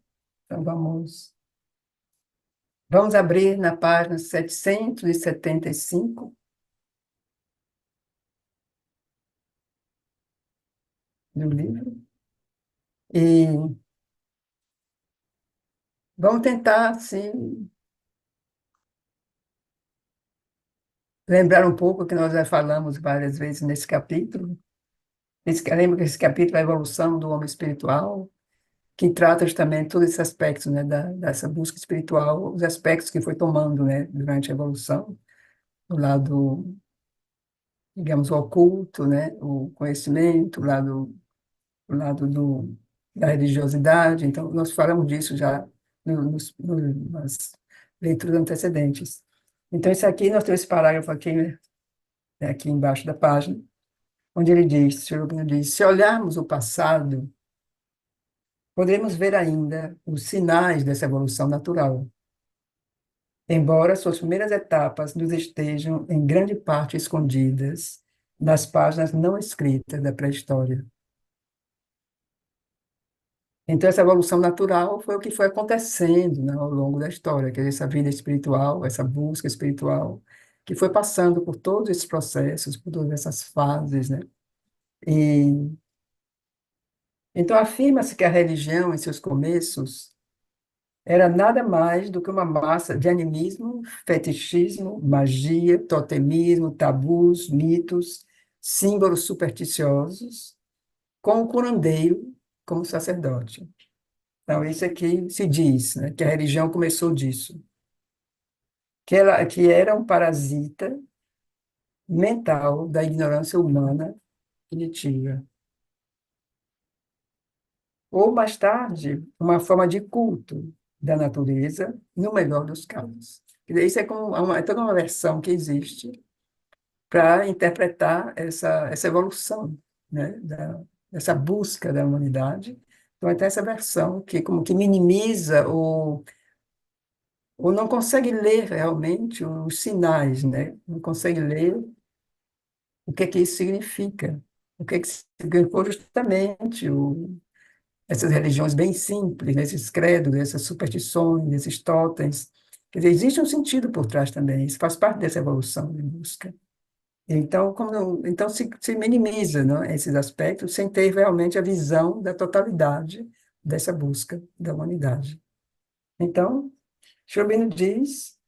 Speaker 1: Então, vamos abrir na página 775 do livro e vamos tentar, assim, lembrar um pouco que nós já falamos várias vezes nesse capítulo. Lembra que esse capítulo é a evolução do homem espiritual, que trata justamente todos esses aspectos, né, dessa busca espiritual, os aspectos que foi tomando, né, durante a evolução, o lado, digamos, o oculto, né, o conhecimento, o lado da religiosidade. Então, nós falamos disso já nas leituras antecedentes. Então, esse aqui, nós temos esse parágrafo aqui, né, aqui embaixo da página, onde ele diz, Sri Aurobindo diz, se olharmos o passado, poderemos ver ainda os sinais dessa evolução natural, embora suas primeiras etapas nos estejam em grande parte escondidas nas páginas não escritas da pré-história. Então, essa evolução natural foi o que foi acontecendo, né, ao longo da história, que é essa vida espiritual, essa busca espiritual, que foi passando por todos esses processos, por todas essas fases, né? E, então, afirma-se que a religião, em seus começos, era nada mais do que uma massa de animismo, fetichismo, magia, totemismo, tabus, mitos, símbolos supersticiosos, com o curandeiro como sacerdote. Então, isso aqui se diz, né, que a religião começou disso, que era um parasita mental da ignorância humana primitiva. Ou, mais tarde, uma forma de culto da natureza, no melhor dos casos. Quer dizer, isso é toda uma versão que existe para interpretar essa evolução, né, dessa busca da humanidade. Então, até essa versão que como que minimiza ou não consegue ler realmente os sinais, né? Não consegue ler o que é que isso significa. O que é que significou justamente essas religiões bem simples, né? Esses credos, essas superstições, esses totens. Quer dizer, existe um sentido por trás também, isso faz parte dessa evolução de busca. Então, então se minimiza, né, esses aspectos sem ter realmente a visão da totalidade dessa busca da humanidade. Então, Sri diz,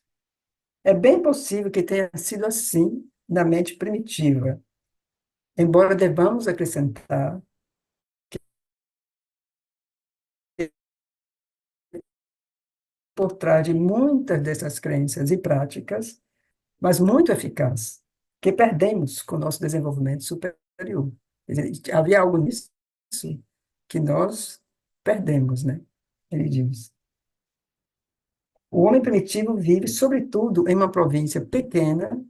Speaker 1: é bem possível que tenha sido assim na mente primitiva, embora devamos acrescentar que por trás de muitas dessas crenças e práticas, mas muito eficaz, que perdemos com o nosso desenvolvimento superior. Quer dizer, havia algo nisso que nós perdemos, né? Ele diz. O homem primitivo vive, sobretudo, em uma província pequena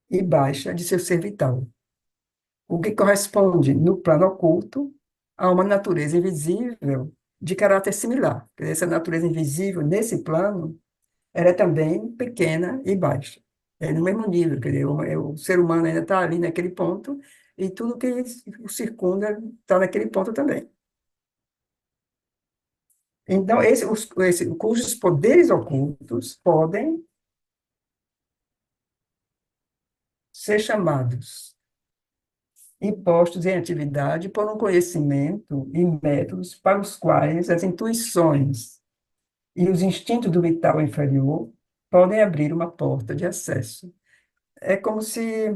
Speaker 1: e baixa de seu ser vital, o que corresponde, no plano oculto, a uma natureza invisível de caráter similar. Quer dizer, essa natureza invisível, nesse plano, ela é também pequena e baixa. É no mesmo nível, quer dizer, o ser humano ainda está ali naquele ponto e tudo que o circunda está naquele ponto também. Então, cujos poderes ocultos podem ser chamados e postos em atividade por um conhecimento e métodos para os quais as intuições e os instintos do vital inferior podem abrir uma porta de acesso. É como se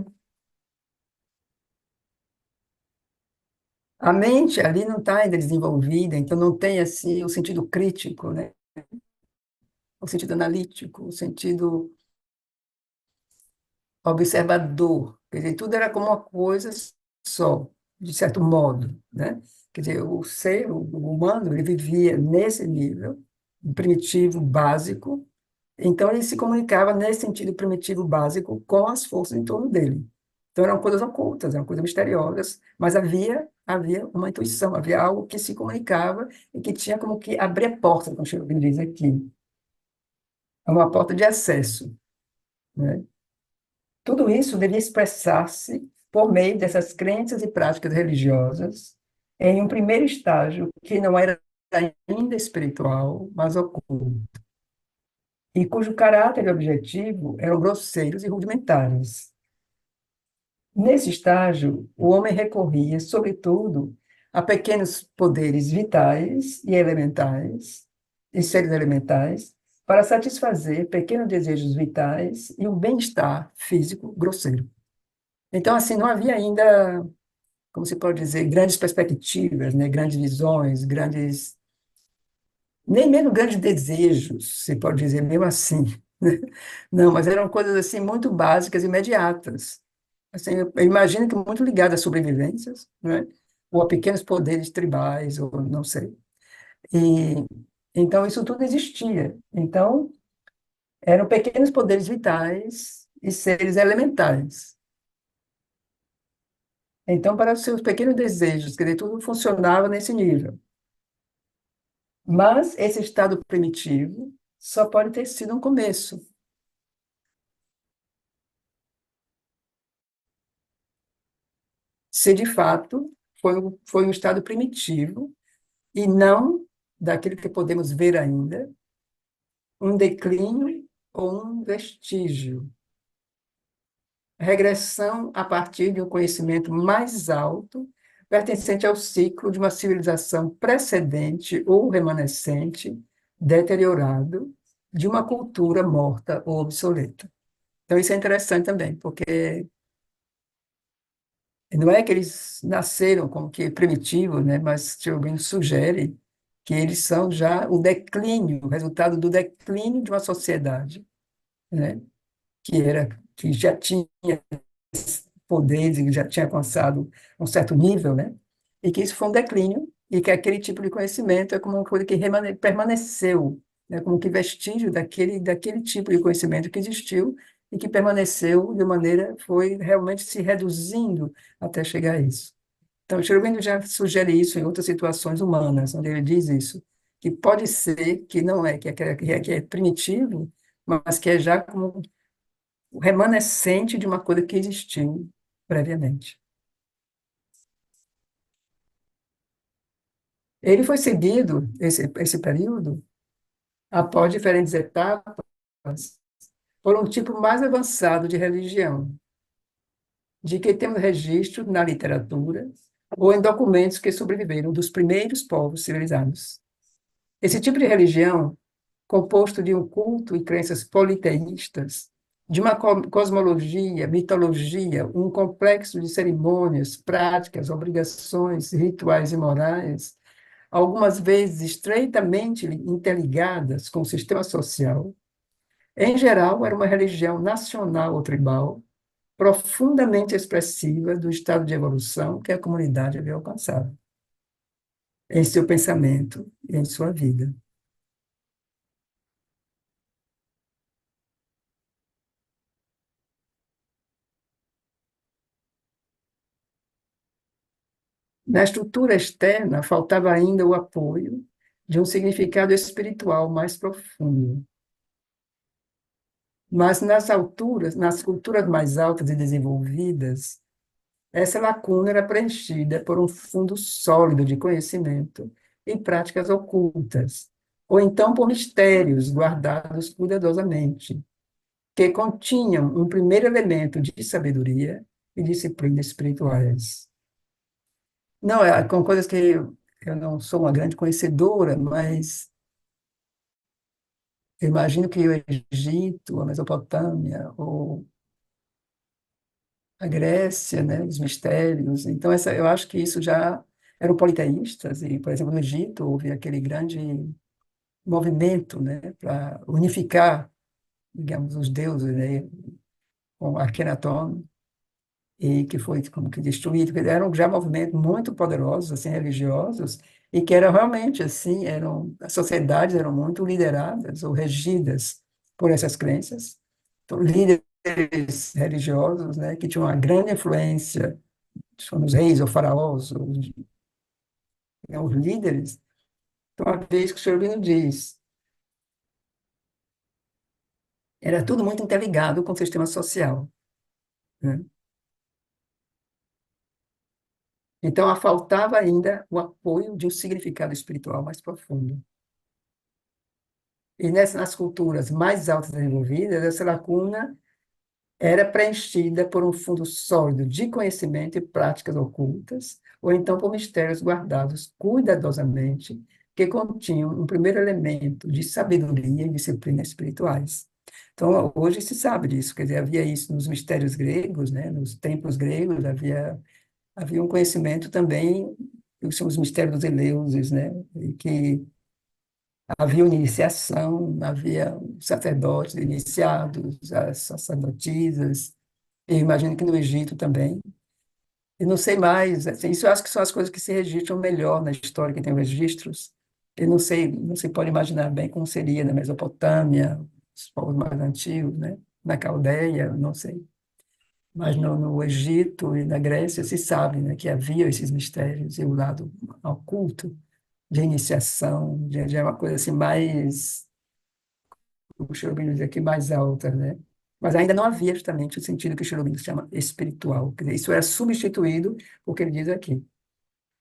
Speaker 1: a mente ali não está ainda desenvolvida, então não tem assim o sentido crítico, né? O sentido analítico, o sentido observador. Quer dizer, tudo era como uma coisa só, de certo modo, né? Quer dizer, o humano, ele vivia nesse nível primitivo, básico, então ele se comunicava nesse sentido primitivo, básico, com as forças em torno dele. Então eram coisas ocultas, eram coisas misteriosas, mas havia uma intuição, havia algo que se comunicava e que tinha como que abrir a porta, como o Cherubim diz aqui, uma porta de acesso, né? Tudo isso devia expressar-se por meio dessas crenças e práticas religiosas em um primeiro estágio que não era ainda espiritual, mas oculto, e cujo caráter e objetivo eram grosseiros e rudimentares. Nesse estágio, o homem recorria, sobretudo, a pequenos poderes vitais e elementais, e seres elementais, para satisfazer pequenos desejos vitais e um bem-estar físico grosseiro. Então, assim, não havia ainda, como se pode dizer, grandes perspectivas, né? Grandes visões, nem mesmo grandes desejos, se pode dizer, mesmo assim. Né? Não, mas eram coisas assim muito básicas, imediatas. Assim, eu imagino que muito ligadas a sobrevivências, né? Ou a pequenos poderes tribais, ou não sei. E então isso tudo existia. Então eram pequenos poderes vitais e seres elementares. Então, para os seus pequenos desejos, quer dizer, tudo funcionava nesse nível. Mas esse estado primitivo só pode ter sido um começo. Se de fato foi um estado primitivo e não daquilo que podemos ver ainda, um declínio ou um vestígio. Regressão a partir de um conhecimento mais alto, pertencente ao ciclo de uma civilização precedente ou remanescente, deteriorado, de uma cultura morta ou obsoleta. Então, isso é interessante também, porque não é que eles nasceram como que primitivos, né? Mas Tchobin sugere que eles são já o declínio, o resultado do declínio de uma sociedade, né? Que já tinha poderes e já tinha alcançado um certo nível, né? E que isso foi um declínio e que aquele tipo de conhecimento é como uma coisa que permaneceu, né? Como que vestígio daquele tipo de conhecimento que existiu e que permaneceu de maneira, foi realmente se reduzindo até chegar a isso. Então, Cherubino já sugere isso em outras situações humanas, onde ele diz isso, que pode ser que não é, que é primitivo, mas que é já como o remanescente de uma coisa que existiu previamente. Ele foi seguido, esse período, após diferentes etapas, por um tipo mais avançado de religião, de que temos registro na literatura ou em documentos que sobreviveram dos primeiros povos civilizados. Esse tipo de religião, composto de um culto e crenças politeístas, de uma cosmologia, mitologia, um complexo de cerimônias, práticas, obrigações, rituais e morais, algumas vezes estreitamente interligadas com o sistema social. Em geral, era uma religião nacional ou tribal, profundamente expressiva do estado de evolução que a comunidade havia alcançado em seu pensamento e em sua vida. Na estrutura externa, faltava ainda o apoio de um significado espiritual mais profundo. Mas nas culturas mais altas e desenvolvidas, essa lacuna era preenchida por um fundo sólido de conhecimento e práticas ocultas, ou então por mistérios guardados cuidadosamente, que continham um primeiro elemento de sabedoria e disciplina espirituais. Não, com coisas que eu não sou uma grande conhecedora, mas eu imagino que o Egito, a Mesopotâmia, ou a Grécia, né, os mistérios. Então, eu acho que isso já eram politeístas, e, por exemplo, no Egito houve aquele grande movimento, né, para unificar, digamos, os deuses, né, com Akhenaton, e que foi como que destruído, porque eram já movimentos muito poderosos, assim, religiosos, e que eram realmente, assim, as sociedades eram muito lideradas ou regidas por essas crenças. Então, líderes religiosos, né, que tinham uma grande influência, são os reis ou faraós, os líderes. Então, uma vez que o senhor Bino diz, era tudo muito interligado com o sistema social, né? Então, faltava ainda o apoio de um significado espiritual mais profundo. E nas culturas mais altas desenvolvidas, essa lacuna era preenchida por um fundo sólido de conhecimento e práticas ocultas, ou então por mistérios guardados cuidadosamente, que continham um primeiro elemento de sabedoria e disciplina espirituais. Então, hoje se sabe disso, quer dizer, havia isso nos mistérios gregos, né, nos templos gregos, havia um conhecimento também, que são os mistérios dos Eleusis, né, e que havia uma iniciação, havia sacerdotes iniciados, as sacerdotisas, eu imagino que no Egito também. E não sei mais, assim, isso eu acho que são as coisas que se registram melhor na história, que tem registros. Eu não sei, não se pode imaginar bem como seria na Mesopotâmia, os povos mais antigos, né? Na Caldeia, não sei. Mas no Egito e na Grécia se sabe, né, que havia esses mistérios e o lado oculto de iniciação, de uma coisa assim mais, o Cherubim diz aqui, mais alta, né? Mas ainda não havia justamente o sentido que o Cherubim chama espiritual. Quer dizer, isso era substituído por que ele diz aqui.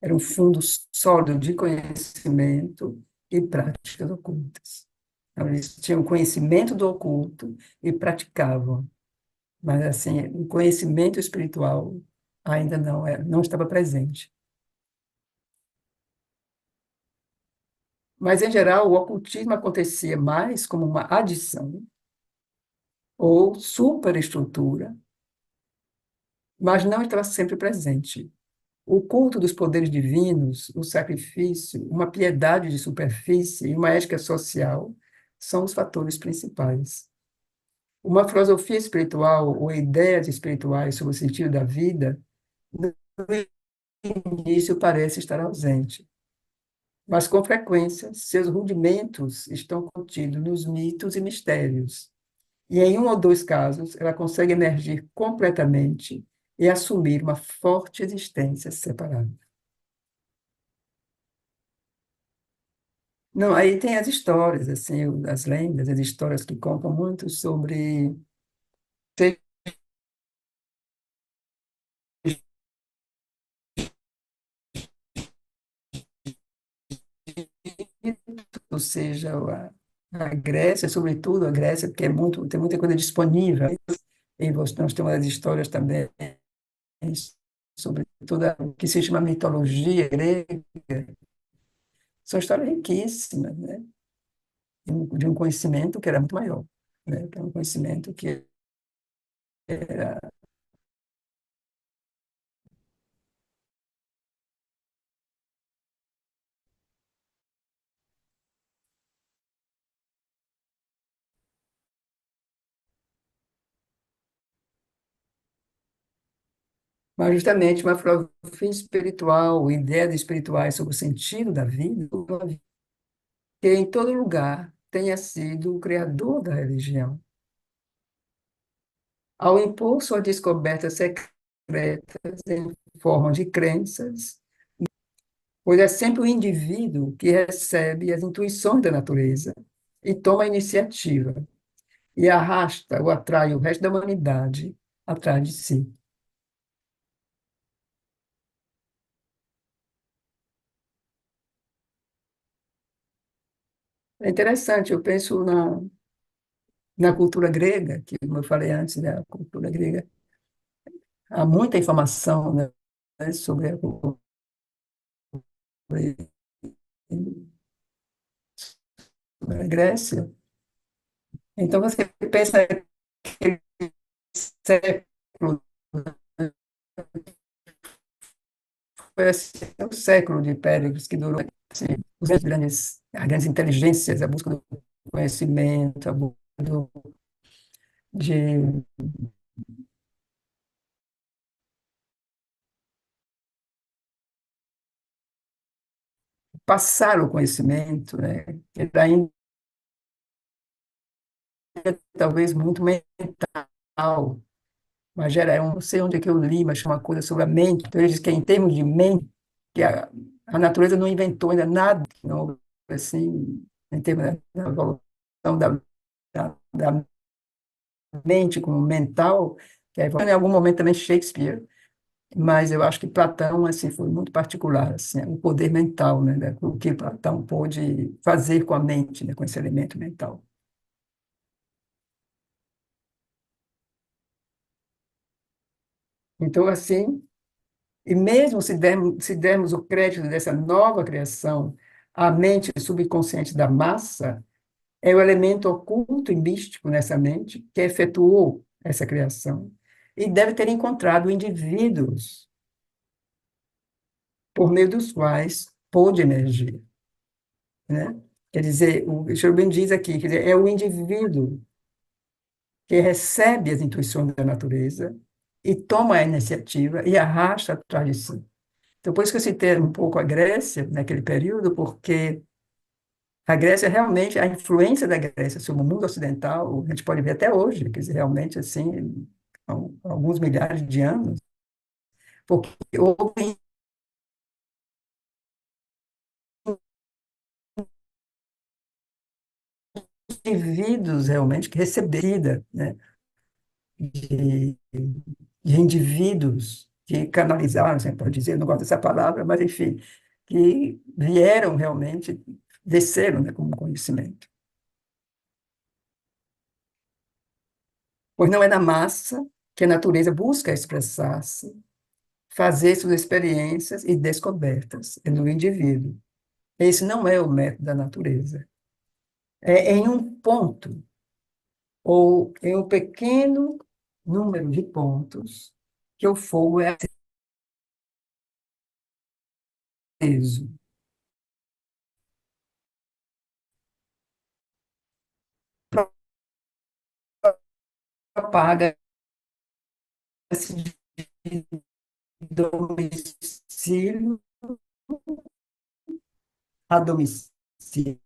Speaker 1: Era um fundo sólido de conhecimento e práticas ocultas. Então, eles tinham conhecimento do oculto e praticavam. Mas, assim, o conhecimento espiritual ainda não estava presente. Mas, em geral, o ocultismo acontecia mais como uma adição ou superestrutura, mas não estava sempre presente. O culto dos poderes divinos, o sacrifício, uma piedade de superfície e uma ética social são os fatores principais. Uma filosofia espiritual ou ideias espirituais sobre o sentido da vida, no início parece estar ausente, mas com frequência seus rudimentos estão contidos nos mitos e mistérios. E em um ou dois casos, ela consegue emergir completamente e assumir uma forte existência separada. Não, aí tem as histórias, assim, as lendas, as histórias que contam muito sobre ou seja, a Grécia, sobretudo a Grécia, porque tem muita coisa disponível. E nós temos as histórias também sobre toda o que se chama mitologia grega. São histórias riquíssimas, né? De um conhecimento que era muito maior, né? Que é um conhecimento que era... Mas justamente uma filosofia espiritual, ideias espirituais sobre o sentido da vida, que em todo lugar tenha sido o criador da religião. Ao impor suas descobertas secretas em forma de crenças, pois é sempre o indivíduo que recebe as intuições da natureza e toma a iniciativa, e arrasta ou atrai o resto da humanidade atrás de si. É interessante, eu penso na cultura grega, que, como eu falei antes, né, a cultura grega, há muita informação, né, sobre sobre a Grécia. Então, você pensa que século, foi assim, um século de péricles que durou assim, as grandes inteligências, a busca do conhecimento, a busca de passar o conhecimento, né? Que ainda talvez muito mental, mas gera, eu não sei onde é que eu li, mas chama uma coisa sobre a mente. Então, ele diz que em termos de mente, que a natureza não inventou ainda nada, não, assim, em termos da evolução da mente como mental, que é, em algum momento também Shakespeare, mas eu acho que Platão assim foi muito particular, assim, o poder mental, né, o que Platão pôde fazer com a mente, né, com esse elemento mental. Então, assim, e mesmo se dermos o crédito dessa nova criação à mente subconsciente da massa, é o elemento oculto e místico nessa mente que efetuou essa criação e deve ter encontrado indivíduos por meio dos quais pôde emergir, né? Quer dizer, o Cherubim diz aqui, quer dizer, é o indivíduo que recebe as intuições da natureza e toma a iniciativa e arrasta atrás de si. Então, por isso que eu citei um pouco a Grécia naquele período, porque a Grécia realmente, a influência da Grécia sobre o mundo ocidental, a gente pode ver até hoje, quer dizer, realmente assim, há alguns milhares de anos, porque houve indivíduos realmente que receberam, né, de, de indivíduos que canalizaram, você pode dizer, eu não gosto dessa palavra, mas enfim, que vieram realmente, desceram, né, como conhecimento. Pois não é na massa que a natureza busca expressar-se, fazer suas experiências e descobertas, é no indivíduo. Esse não é o método da natureza. É em um ponto, ou em um pequeno número de pontos, que o fogo é aceso. Propaga-se de domicílio a domicílio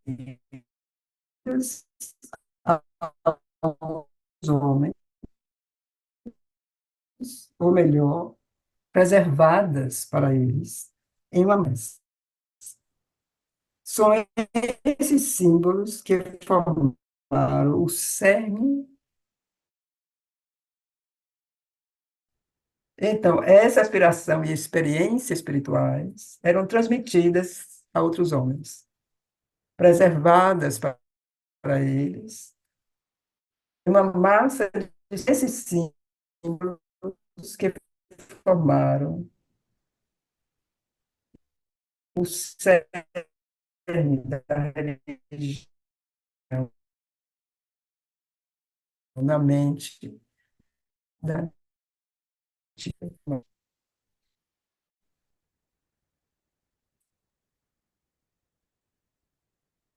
Speaker 1: aos homens, ou melhor, preservadas para eles em uma mesa. São esses símbolos que formaram o cerne. Então, essa aspiração e experiências espirituais eram transmitidas a outros homens, preservadas para eles, uma massa desses símbolos que formaram o cerne da religião na mente da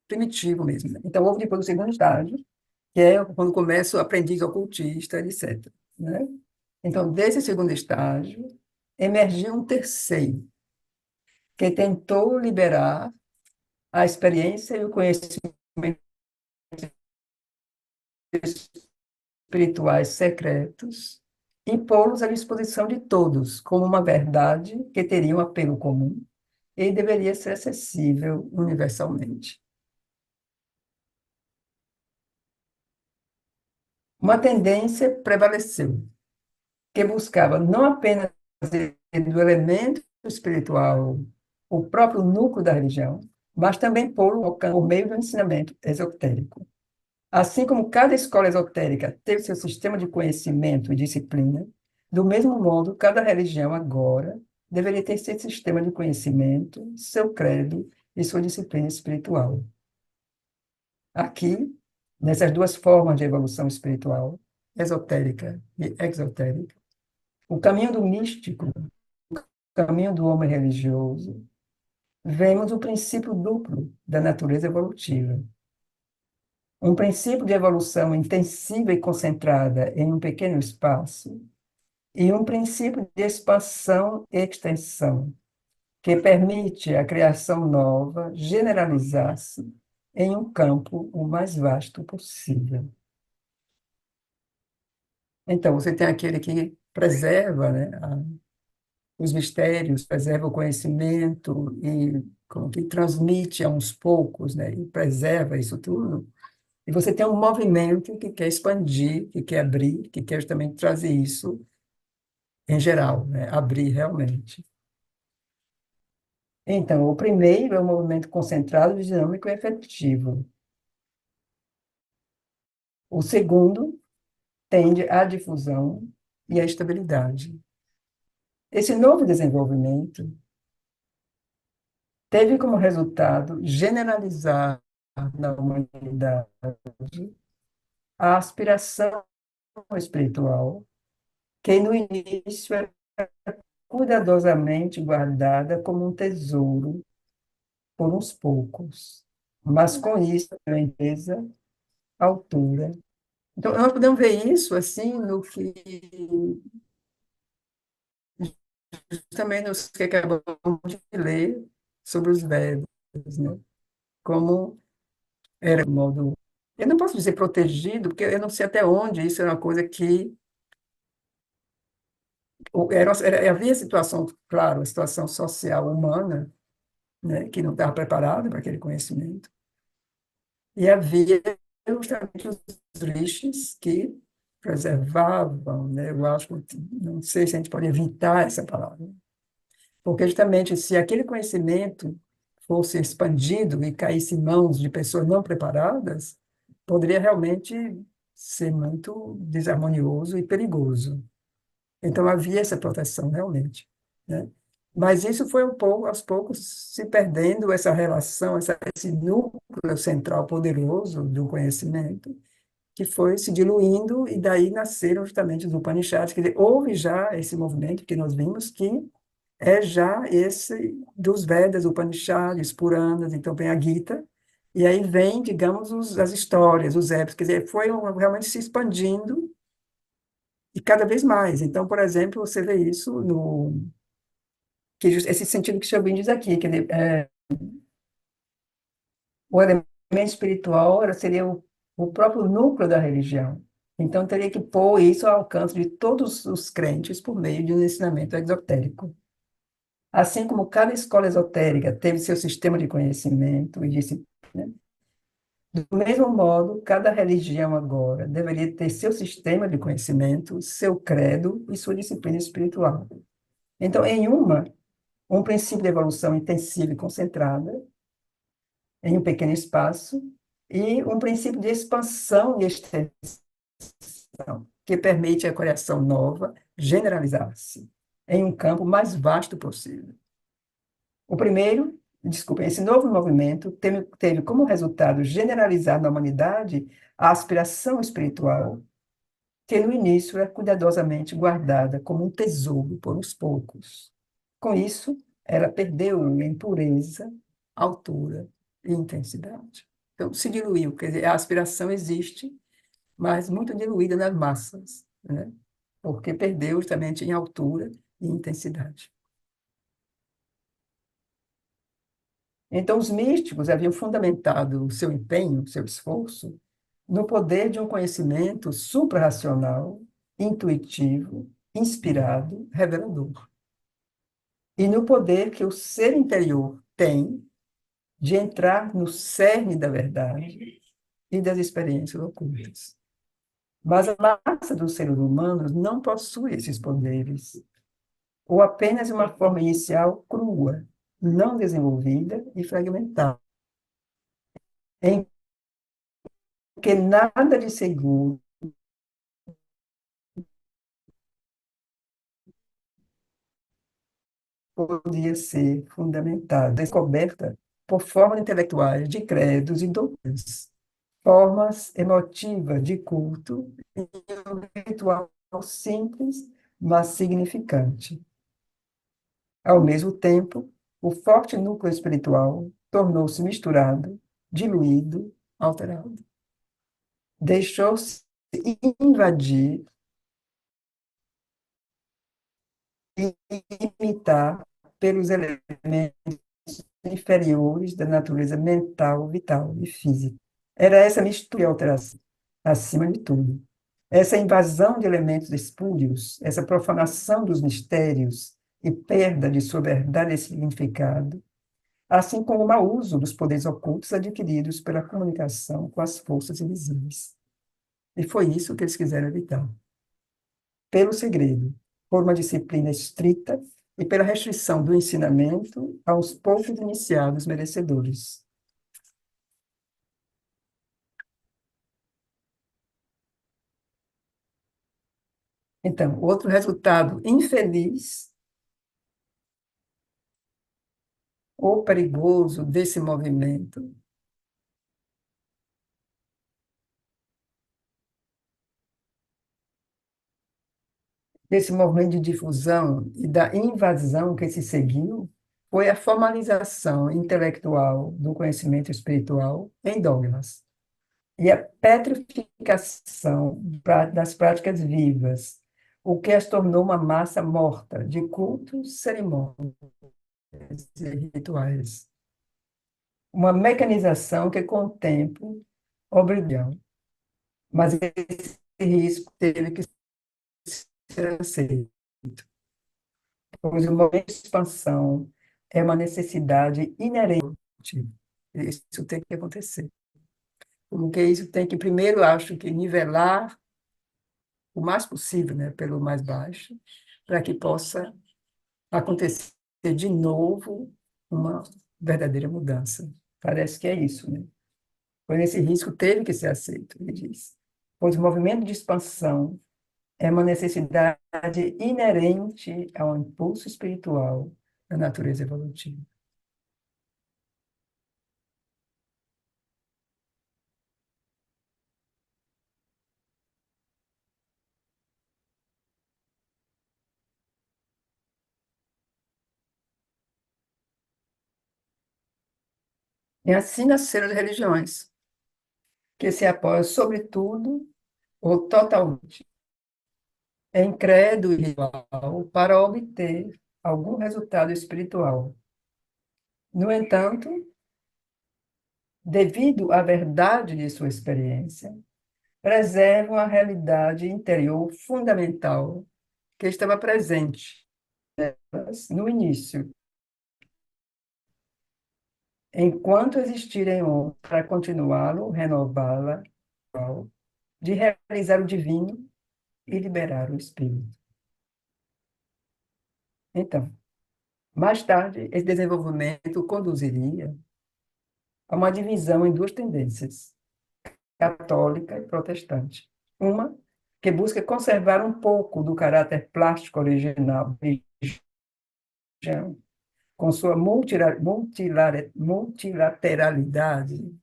Speaker 1: primitivo mesmo, né? Então, houve depois o segundo estágio, que é quando começa o aprendiz ocultista, etc., né? Então, desse segundo estágio, emergiu um terceiro, que tentou liberar a experiência e o conhecimento espirituais secretos e pô-los à disposição de todos, como uma verdade que teria um apelo comum e deveria ser acessível universalmente. Uma tendência prevaleceu, que buscava não apenas do elemento espiritual o próprio núcleo da religião, mas também pô-lo por meio do ensinamento esotérico. Assim como cada escola esotérica teve seu sistema de conhecimento e disciplina, do mesmo modo, cada religião agora deveria ter seu sistema de conhecimento, seu credo e sua disciplina espiritual. Aqui, nessas duas formas de evolução espiritual, esotérica e exotérica, o caminho do místico, o caminho do homem religioso, vemos o princípio duplo da natureza evolutiva. Um princípio de evolução intensiva e concentrada em um pequeno espaço, e um princípio de expansão e extensão, que permite a criação nova generalizar-se em um campo o mais vasto possível. Então, você tem aquele que preserva, né, os mistérios, preserva o conhecimento e como que transmite a uns poucos, né, e preserva isso tudo. E você tem um movimento que quer expandir, que quer abrir, que quer também trazer isso em geral, né, abrir realmente. Então, o primeiro é o movimento concentrado, dinâmico e efetivo. O segundo tende à difusão e à estabilidade. Esse novo desenvolvimento teve como resultado generalizar na humanidade a aspiração espiritual, que no início era cuidadosamente guardada como um tesouro por uns poucos, mas com isso, a empresa, altura. Então, nós podemos ver isso assim no que também nos que acabamos de ler sobre os Vedas, né? Como era o modo, eu não posso dizer protegido, porque eu não sei até onde isso era uma coisa que havia situação, claro, a situação social humana, né, que não estava preparada para aquele conhecimento, e havia justamente os rishis que preservavam, né, eu acho, não sei se a gente pode evitar essa palavra, porque justamente se aquele conhecimento fosse expandido e caísse em mãos de pessoas não preparadas, poderia realmente ser muito desarmonioso e perigoso. Então havia essa proteção realmente, né? Mas isso foi um pouco, aos poucos, se perdendo essa relação, esse núcleo central poderoso do conhecimento, que foi se diluindo, e daí nasceram justamente os Upanishads. Quer dizer, houve já esse movimento que nós vimos, que é já esse dos Vedas, Upanishads, Puranas, então vem a Gita, e aí vem, digamos, as histórias, os épicos, quer dizer, foi realmente se expandindo e cada vez mais. Então, por exemplo, você vê isso no esse sentido que Chopin diz aqui, que o elemento espiritual seria o próprio núcleo da religião. Então, teria que pôr isso ao alcance de todos os crentes por meio de um ensinamento exotérico. Assim como cada escola esotérica teve seu sistema de conhecimento e disciplina, do mesmo modo, cada religião agora deveria ter seu sistema de conhecimento, seu credo e sua disciplina espiritual. Então, em um princípio de evolução intensiva e concentrada, em um pequeno espaço, e um princípio de expansão e extensão, que permite a criação nova generalizar-se em um campo mais vasto possível. O primeiro, desculpa, esse novo movimento teve como resultado generalizar na humanidade a aspiração espiritual, que no início era cuidadosamente guardada como um tesouro por uns poucos. Com isso, ela perdeu em pureza, altura e intensidade. Então, se diluiu, quer dizer, a aspiração existe, mas muito diluída nas massas, né? Porque perdeu justamente em altura e intensidade. Então, os místicos haviam fundamentado o seu empenho, o seu esforço, no poder de um conhecimento suprarracional, intuitivo, inspirado, revelador. E no poder que o ser interior tem de entrar no cerne da verdade e das experiências ocultas. Mas a massa dos seres humanos não possui esses poderes, ou apenas uma forma inicial crua, não desenvolvida e fragmentada, em que nada de seguro podia ser fundamentada, descoberta por formas intelectuais de credos e doutrinas, formas emotivas de culto e um ritual simples, mas significante. Ao mesmo tempo, o forte núcleo espiritual tornou-se misturado, diluído, alterado. Deixou-se invadir e imitar pelos elementos inferiores da natureza mental, vital e física. Era essa mistura e alteração, acima de tudo. Essa invasão de elementos espúrios, essa profanação dos mistérios e perda de sua verdade e significado, assim como o mau uso dos poderes ocultos adquiridos pela comunicação com as forças invisíveis. E foi isso que eles quiseram evitar. Pelo segredo, por uma disciplina estrita e pela restrição do ensinamento aos poucos iniciados merecedores. Então, outro resultado infeliz ou perigoso desse movimento de difusão e da invasão que se seguiu, foi a formalização intelectual do conhecimento espiritual em dogmas e a petrificação das práticas vivas, o que as tornou uma massa morta de cultos, cerimônias e rituais. Uma mecanização que, com o tempo, obrigou. Mas esse risco teve que ser aceito, pois o momento de expansão é uma necessidade inerente. Isso tem que acontecer. Porque isso tem que, primeiro, acho que nivelar o mais possível, né, pelo mais baixo, para que possa acontecer de novo uma verdadeira mudança. Parece que é isso, né? Pois esse risco teve que ser aceito, ele diz. Pois o movimento de expansão é uma necessidade inerente ao impulso espiritual da natureza evolutiva. E assim nasceram as religiões, que se apoiam, sobretudo, ou totalmente, em credo e ritual para obter algum resultado espiritual. No entanto, devido à verdade de sua experiência, preservam a realidade interior fundamental que estava presente no início, enquanto existirem homens para continuá-lo, renová-la, de realizar o divino e liberar o espírito. Então, mais tarde, esse desenvolvimento conduziria a uma divisão em duas tendências, católica e protestante. Uma que busca conservar um pouco do caráter plástico original da religião, com sua multilateralidade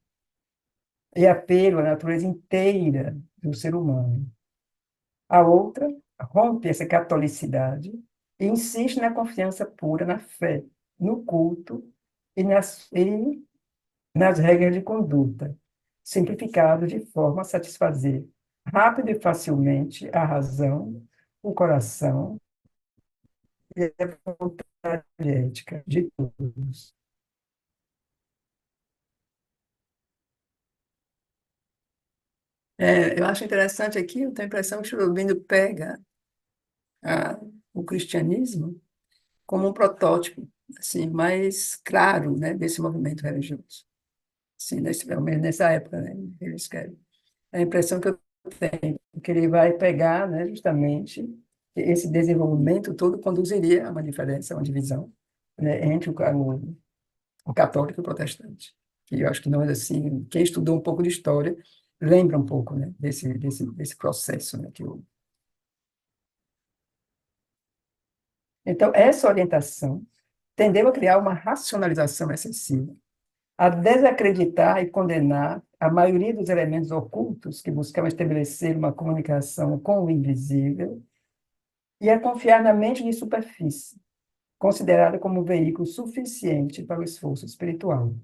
Speaker 1: e apelo à natureza inteira do ser humano. A outra rompe essa catolicidade e insiste na confiança pura na fé, no culto e nas regras de conduta, simplificado de forma a satisfazer rápido e facilmente a razão, o coração e a vontade ética de todos. Eu acho interessante aqui, eu tenho a impressão que o Aurobindo pega a- o cristianismo como um protótipo assim, mais claro, né, desse movimento religioso. Assim, pelo menos nessa época, né, ele escreve. É a impressão que eu tenho, que ele vai pegar, né, justamente esse desenvolvimento todo conduziria a uma diferença, a uma divisão, né, entre o católico e o protestante. Que eu acho que nós, assim, quem estudou um pouco de história, lembra um pouco, né, desse processo, né, Então, essa orientação tendeu a criar uma racionalização excessiva, a desacreditar e condenar a maioria dos elementos ocultos que buscavam estabelecer uma comunicação com o invisível e a confiar na mente de superfície, considerada como um veículo suficiente para o esforço espiritual.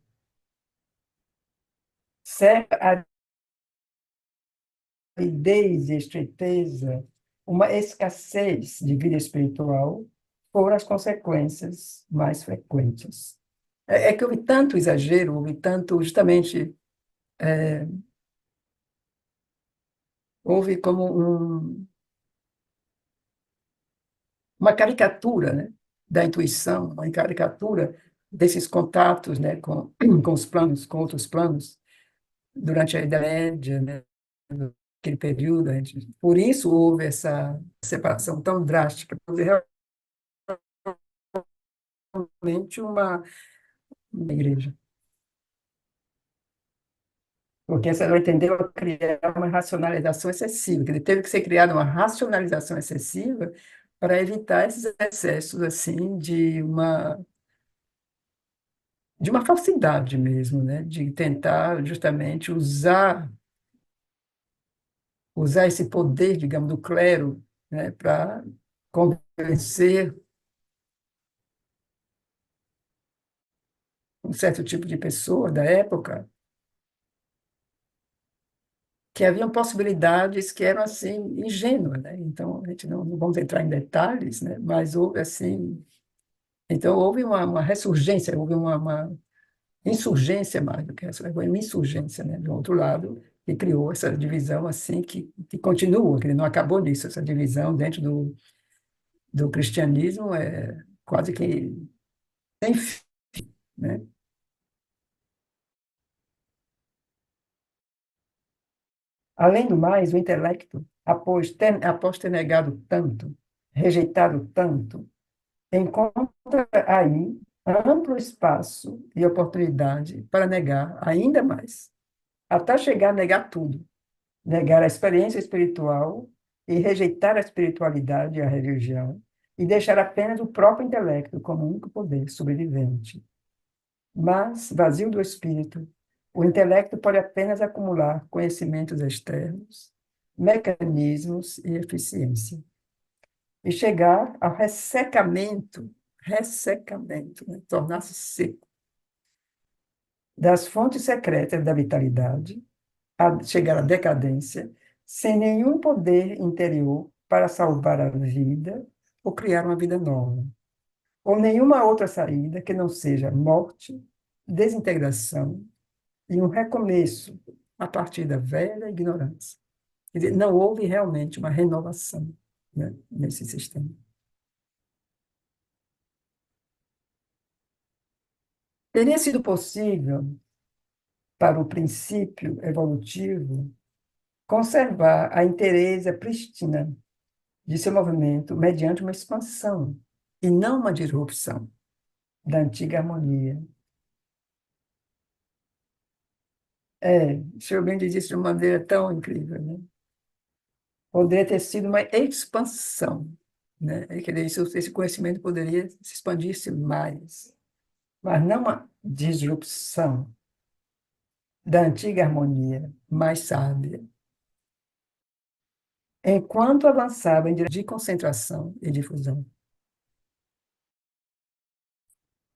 Speaker 1: Certa aridez e estreiteza, uma escassez de vida espiritual foram as consequências mais frequentes. É que houve tanto exagero, houve tanto, justamente, houve como uma caricatura, né, da intuição, uma caricatura desses contatos, né, com os planos, com outros planos, durante a Idade Média, né, aquele período. Por isso houve essa separação tão drástica, houve realmente uma igreja. Porque ela entendeu a criar uma racionalização excessiva, que teve que ser criada uma racionalização excessiva para evitar esses excessos assim de uma falsidade mesmo, né? De tentar justamente usar esse poder, digamos, do clero, né? Para convencer um certo tipo de pessoa da época que haviam possibilidades que eram assim ingênuas, né? Então a gente não vamos entrar em detalhes, né? Mas houve assim, então houve uma ressurgência, houve uma insurgência mais do que essa, foi uma insurgência, né, do outro lado, que criou essa divisão assim que continua, que não acabou nisso, essa divisão dentro do cristianismo é quase que sem fim, né? Além do mais, o intelecto, após ter negado tanto, rejeitado tanto, encontra aí amplo espaço e oportunidade para negar ainda mais, até chegar a negar tudo, negar a experiência espiritual e rejeitar a espiritualidade e a religião, e deixar apenas o próprio intelecto como único poder sobrevivente. Mas, vazio do espírito, o intelecto pode apenas acumular conhecimentos externos, mecanismos e eficiência, e chegar ao ressecamento, né? Tornar-se seco, das fontes secretas da vitalidade, a chegar à decadência, sem nenhum poder interior para salvar a vida ou criar uma vida nova, ou nenhuma outra saída que não seja morte, desintegração e um recomeço a partir da velha ignorância. Quer dizer, não houve realmente uma renovação, né, nesse sistema. Teria sido possível para o princípio evolutivo conservar a inteireza prístina de seu movimento mediante uma expansão e não uma disrupção da antiga harmonia. Schelling diz isso de uma maneira tão incrível, né? Poderia ter sido uma expansão, né? Quer dizer, esse conhecimento poderia se expandir-se mais, mas não uma disrupção da antiga harmonia mais sábia, enquanto avançava em direção de concentração e difusão.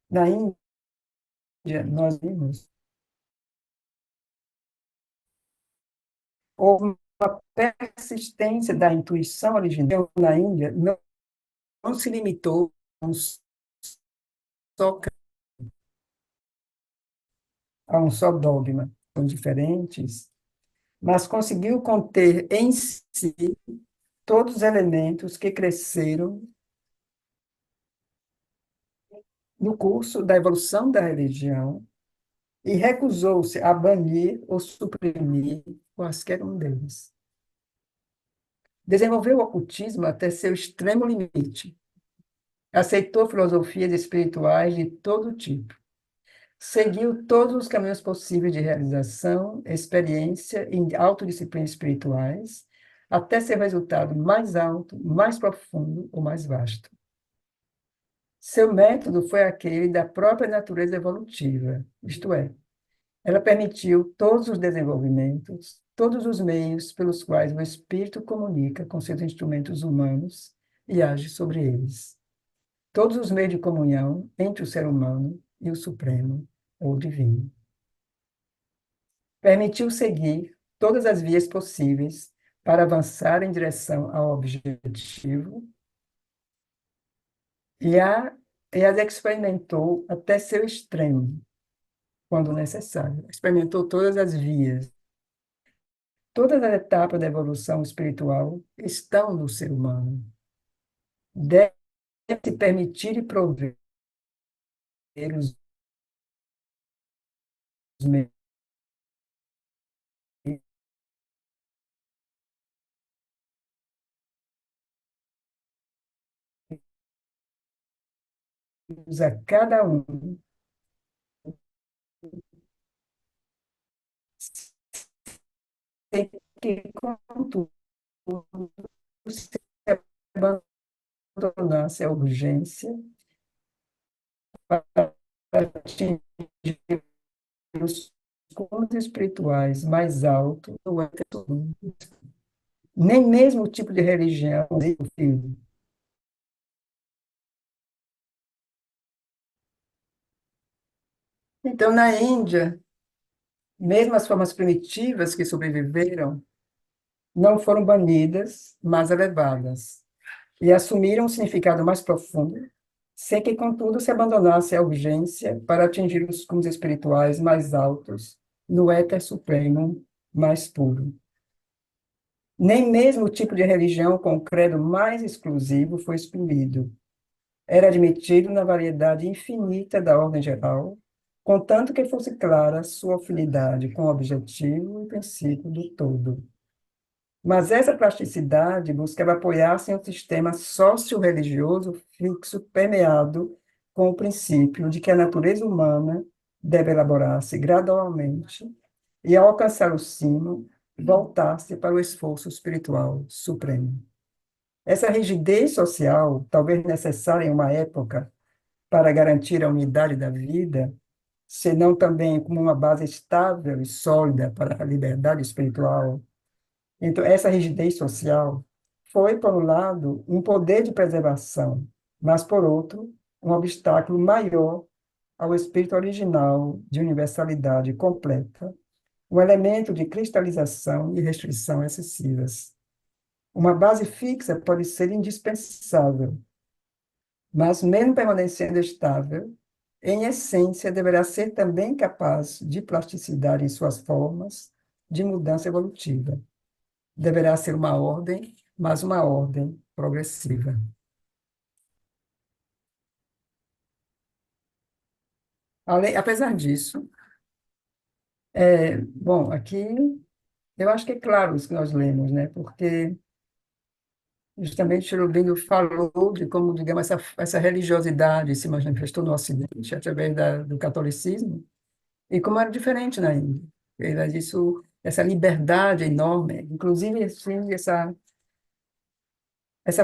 Speaker 1: Na Índia, nós vimos, houve uma persistência da intuição original na Índia, não se limitou um só, a um só dogma. São diferentes, mas conseguiu conter em si todos os elementos que cresceram no curso da evolução da religião e recusou-se a banir ou suprimir quaisquer um deles. Desenvolveu o ocultismo até seu extremo limite. Aceitou filosofias espirituais de todo tipo. Seguiu todos os caminhos possíveis de realização, experiência e autodisciplina espirituais, até seu resultado mais alto, mais profundo ou mais vasto. Seu método foi aquele da própria natureza evolutiva, isto é, ela permitiu todos os desenvolvimentos, todos os meios pelos quais o espírito comunica com seus instrumentos humanos e age sobre eles. Todos os meios de comunhão entre o ser humano e o Supremo ou Divino. Permitiu seguir todas as vias possíveis para avançar em direção ao objetivo e, e as experimentou até seu extremo, quando necessário. Experimentou todas as vias. Todas as etapas da evolução espiritual estão no ser humano. Deve se permitir e prover os meios a cada um, sem que, contudo, se abandonasse a urgência para atingir os cunhos espirituais mais altos, nem mesmo o tipo de religião. Então, na Índia, mesmo as formas primitivas que sobreviveram não foram banidas, mas elevadas, e assumiram um significado mais profundo, sem que, contudo, se abandonasse a urgência para atingir os cunhos espirituais mais altos no éter supremo mais puro. Nem mesmo o tipo de religião com o credo mais exclusivo foi excluído. Era admitido na variedade infinita da ordem geral, contanto que fosse clara sua afinidade com o objetivo e princípio do todo. Mas essa plasticidade buscava apoiar-se em um sistema socio-religioso fixo, permeado com o princípio de que a natureza humana deve elaborar-se gradualmente e, ao alcançar o cimo, voltar-se para o esforço espiritual supremo. Essa rigidez social, talvez necessária em uma época para garantir a unidade da vida, senão também como uma base estável e sólida para a liberdade espiritual. Então, essa rigidez social foi, por um lado, um poder de preservação, mas, por outro, um obstáculo maior ao espírito original de universalidade completa, um elemento de cristalização e restrição excessivas. Uma base fixa pode ser indispensável, mas, mesmo permanecendo estável, em essência, deverá ser também capaz de plasticidade em suas formas de mudança evolutiva. Deverá ser uma ordem, mas uma ordem progressiva. Apesar disso, bom, aqui eu acho que é claro isso que nós lemos, né? Porque justamente Cherubino falou de como, digamos, essa religiosidade se manifestou no Ocidente através do catolicismo e como era diferente na Índia. Era isso, essa liberdade enorme, inclusive assim, essa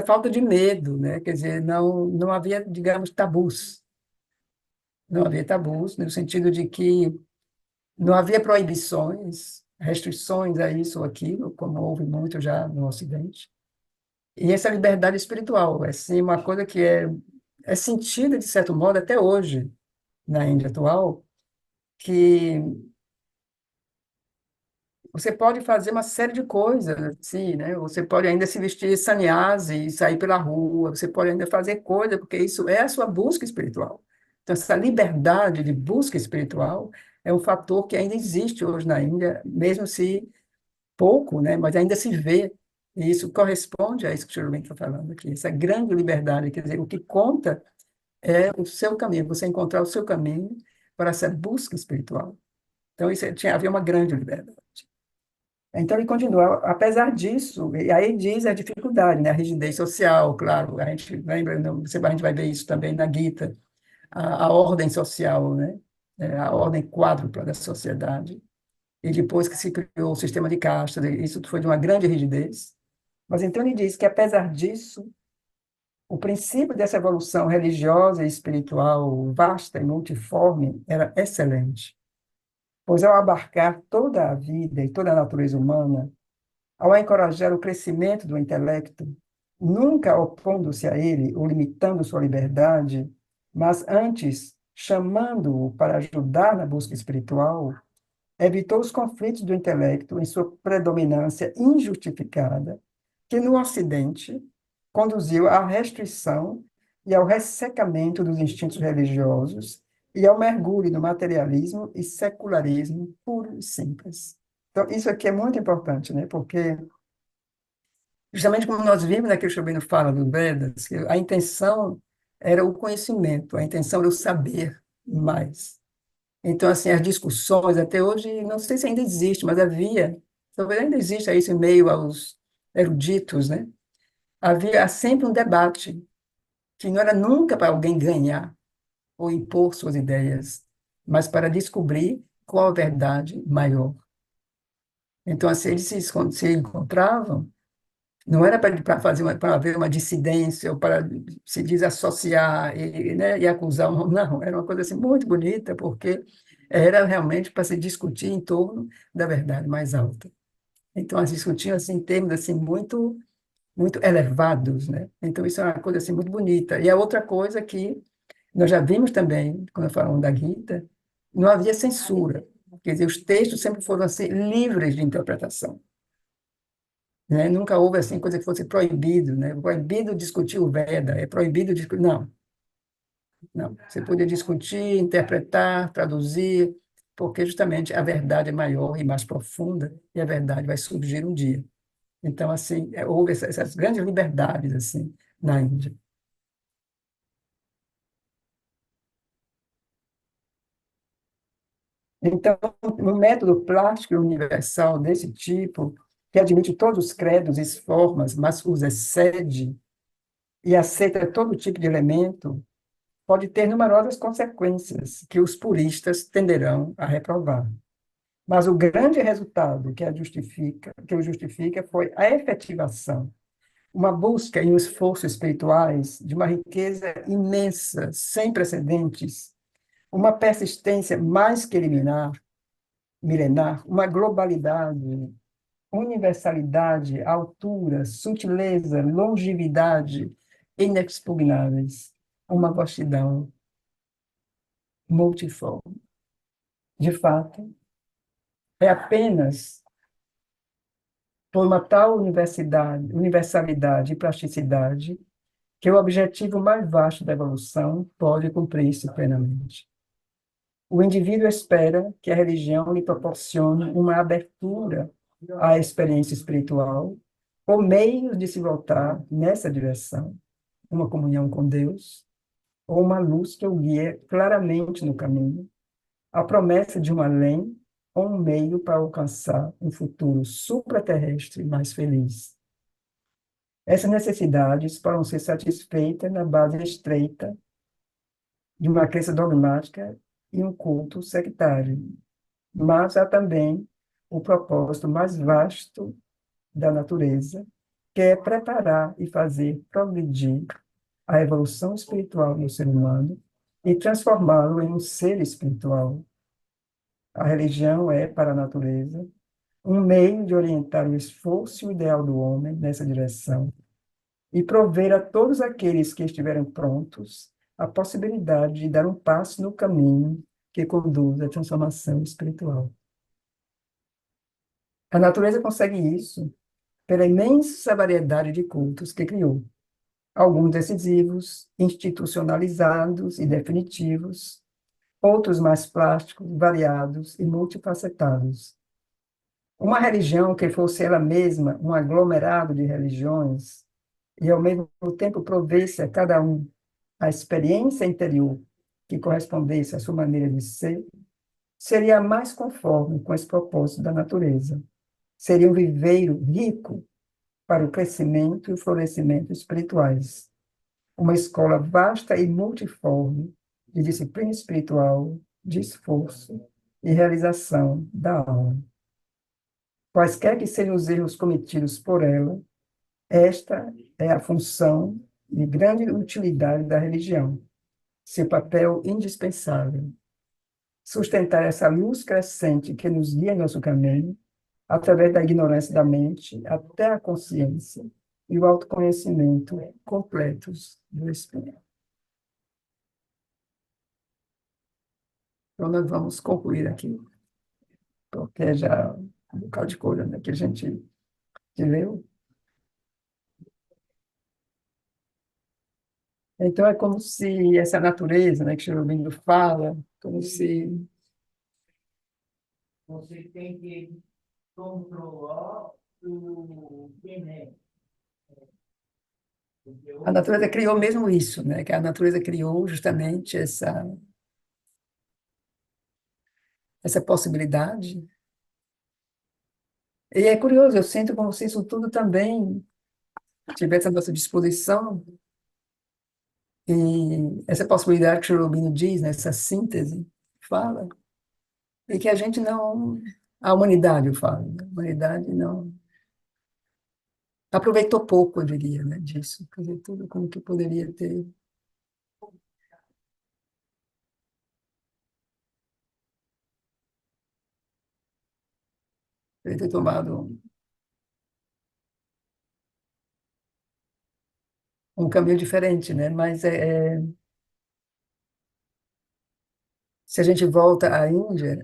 Speaker 1: falta de medo, né? Quer dizer, não havia, digamos, tabus. Não havia tabus, no sentido de que não havia proibições, restrições a isso ou aquilo, como houve muito já no Ocidente. E essa liberdade espiritual, é sim uma coisa que é sentida, de certo modo, até hoje, na Índia atual, que você pode fazer uma série de coisas, assim, né? Você pode ainda se vestir sannyasi e sair pela rua, você pode ainda fazer coisa, porque isso é a sua busca espiritual. Então, essa liberdade de busca espiritual é um fator que ainda existe hoje na Índia, mesmo se pouco, né? Mas ainda se vê, e isso corresponde a isso que o Sr. Rubem está falando aqui, essa grande liberdade, quer dizer, o que conta é o seu caminho, você encontrar o seu caminho para essa busca espiritual. Então, havia uma grande liberdade. Então, ele continua, apesar disso, e aí diz a dificuldade, né? A rigidez social, claro, a gente lembra, a gente vai ver isso também na Gita, a ordem social, né? A ordem quádrupla da sociedade. E depois que se criou o sistema de castas, isso foi de uma grande rigidez. Mas então ele diz que, apesar disso, o princípio dessa evolução religiosa e espiritual vasta e multiforme era excelente, pois ao abarcar toda a vida e toda a natureza humana, ao encorajar o crescimento do intelecto, nunca opondo-se a ele ou limitando sua liberdade, mas antes chamando-o para ajudar na busca espiritual, evitou os conflitos do intelecto em sua predominância injustificada, que no Ocidente conduziu à restrição e ao ressecamento dos instintos religiosos e ao mergulho no materialismo e secularismo puro e simples. Então, isso aqui é muito importante, né? Porque justamente como nós vimos, né, que o Shobino fala do Vedas, que a intenção era o conhecimento, a intenção era o saber mais. Então, assim, as discussões, até hoje, não sei se ainda existe, mas havia, talvez ainda exista isso em meio aos eruditos, né? Havia sempre um debate, que não era nunca para alguém ganhar ou impor suas ideias, mas para descobrir qual a verdade maior. Então, assim, eles se encontravam, não era para haver uma dissidência ou para se desassociar né, e acusar um, não, era uma coisa assim muito bonita, porque era realmente para se discutir em torno da verdade mais alta. Então, elas discutiam assim, em termos assim, muito elevados, né? Então, isso é uma coisa assim, muito bonita. E a outra coisa que nós já vimos também, quando falamos da Gita, não havia censura. Quer dizer, os textos sempre foram assim, livres de interpretação, né? Nunca houve assim coisa que fosse proibido, né? Proibido discutir o Veda, é proibido discutir. Não, não. Você podia discutir, interpretar, traduzir, porque justamente a verdade é maior e mais profunda, e a verdade vai surgir um dia. Então, assim, houve essas grandes liberdades assim na Índia. Então, um método plástico e universal desse tipo, que admite todos os credos e formas, mas os excede e aceita todo tipo de elemento, pode ter numerosas consequências que os puristas tenderão a reprovar. Mas o grande resultado que o justifica foi a efetivação, uma busca e um esforço espirituais de uma riqueza imensa, sem precedentes, uma persistência mais que milenar, uma globalidade, universalidade, altura, sutileza, longevidade inexpugnáveis, uma vastidão multiforme. De fato, é apenas por uma tal universalidade e plasticidade que o objetivo mais vasto da evolução pode cumprir-se plenamente. O indivíduo espera que a religião lhe proporcione uma abertura à experiência espiritual, ou meios de se voltar nessa direção, uma comunhão com Deus, ou uma luz que o guie claramente no caminho, a promessa de um além ou um meio para alcançar um futuro supraterrestre mais feliz. Essas necessidades podem ser satisfeitas na base estreita de uma crença dogmática e um culto sectário, mas há também o propósito mais vasto da natureza, que é preparar e fazer progredir a evolução espiritual do ser humano e transformá-lo em um ser espiritual. A religião é, para a natureza, um meio de orientar o esforço e o ideal do homem nessa direção e prover a todos aqueles que estiverem prontos a possibilidade de dar um passo no caminho que conduz à transformação espiritual. A natureza consegue isso pela imensa variedade de cultos que criou, alguns decisivos, institucionalizados e definitivos, outros mais plásticos, variados e multifacetados. Uma religião que fosse ela mesma um aglomerado de religiões e, ao mesmo tempo, provesse a cada um a experiência interior que correspondesse à sua maneira de ser, seria a mais conforme com esse propósito da natureza. Seria um viveiro rico para o crescimento e o florescimento espirituais. Uma escola vasta e multiforme de disciplina espiritual, de esforço e realização da alma. Quaisquer que sejam os erros cometidos por ela, esta é a função e grande utilidade da religião, seu papel indispensável. Sustentar essa luz crescente que nos guia em nosso caminho, através da ignorância da mente até a consciência e o autoconhecimento completos do Espírito. Então, nós vamos concluir aqui, porque já um bocado de coisa, né, que a gente leu. Então, é como se essa natureza, né, que Cherubim fala, como se você tem que controlar o veneno. A natureza criou mesmo isso, né? Que a natureza criou justamente essa possibilidade. E é curioso, eu sinto como se isso tudo também tivesse à nossa disposição, e essa possibilidade que Cherubim diz, né, essa síntese, fala, e que a gente não, a humanidade fala, né? A humanidade não aproveitou pouco, eu diria, né, disso, quer dizer, tudo como que poderia ter tomado um caminho diferente, né? Mas se a gente volta à Índia,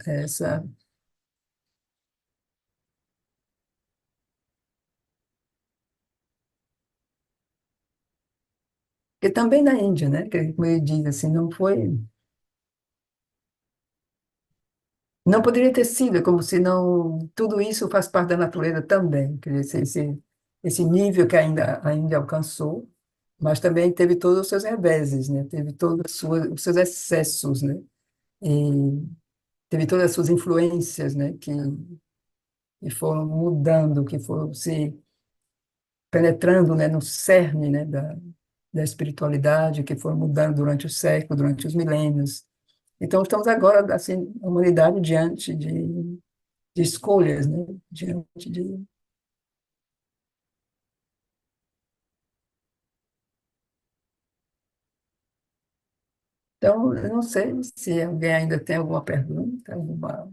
Speaker 1: porque também na Índia, né? Que, como ele diz assim, não poderia ter sido, é como se não, tudo isso faz parte da natureza também, quer dizer, esse nível que a Índia alcançou, mas também teve todos os seus reveses, né? Teve todos os seus excessos, né? E teve todas as suas influências, né? Que foram mudando, que foram se penetrando, né, no cerne, né, da espiritualidade, que foram mudando durante o século, durante os milênios. Então, estamos agora, assim, a humanidade diante de escolhas, né, diante de... Então, eu não sei se alguém ainda tem alguma pergunta, alguma...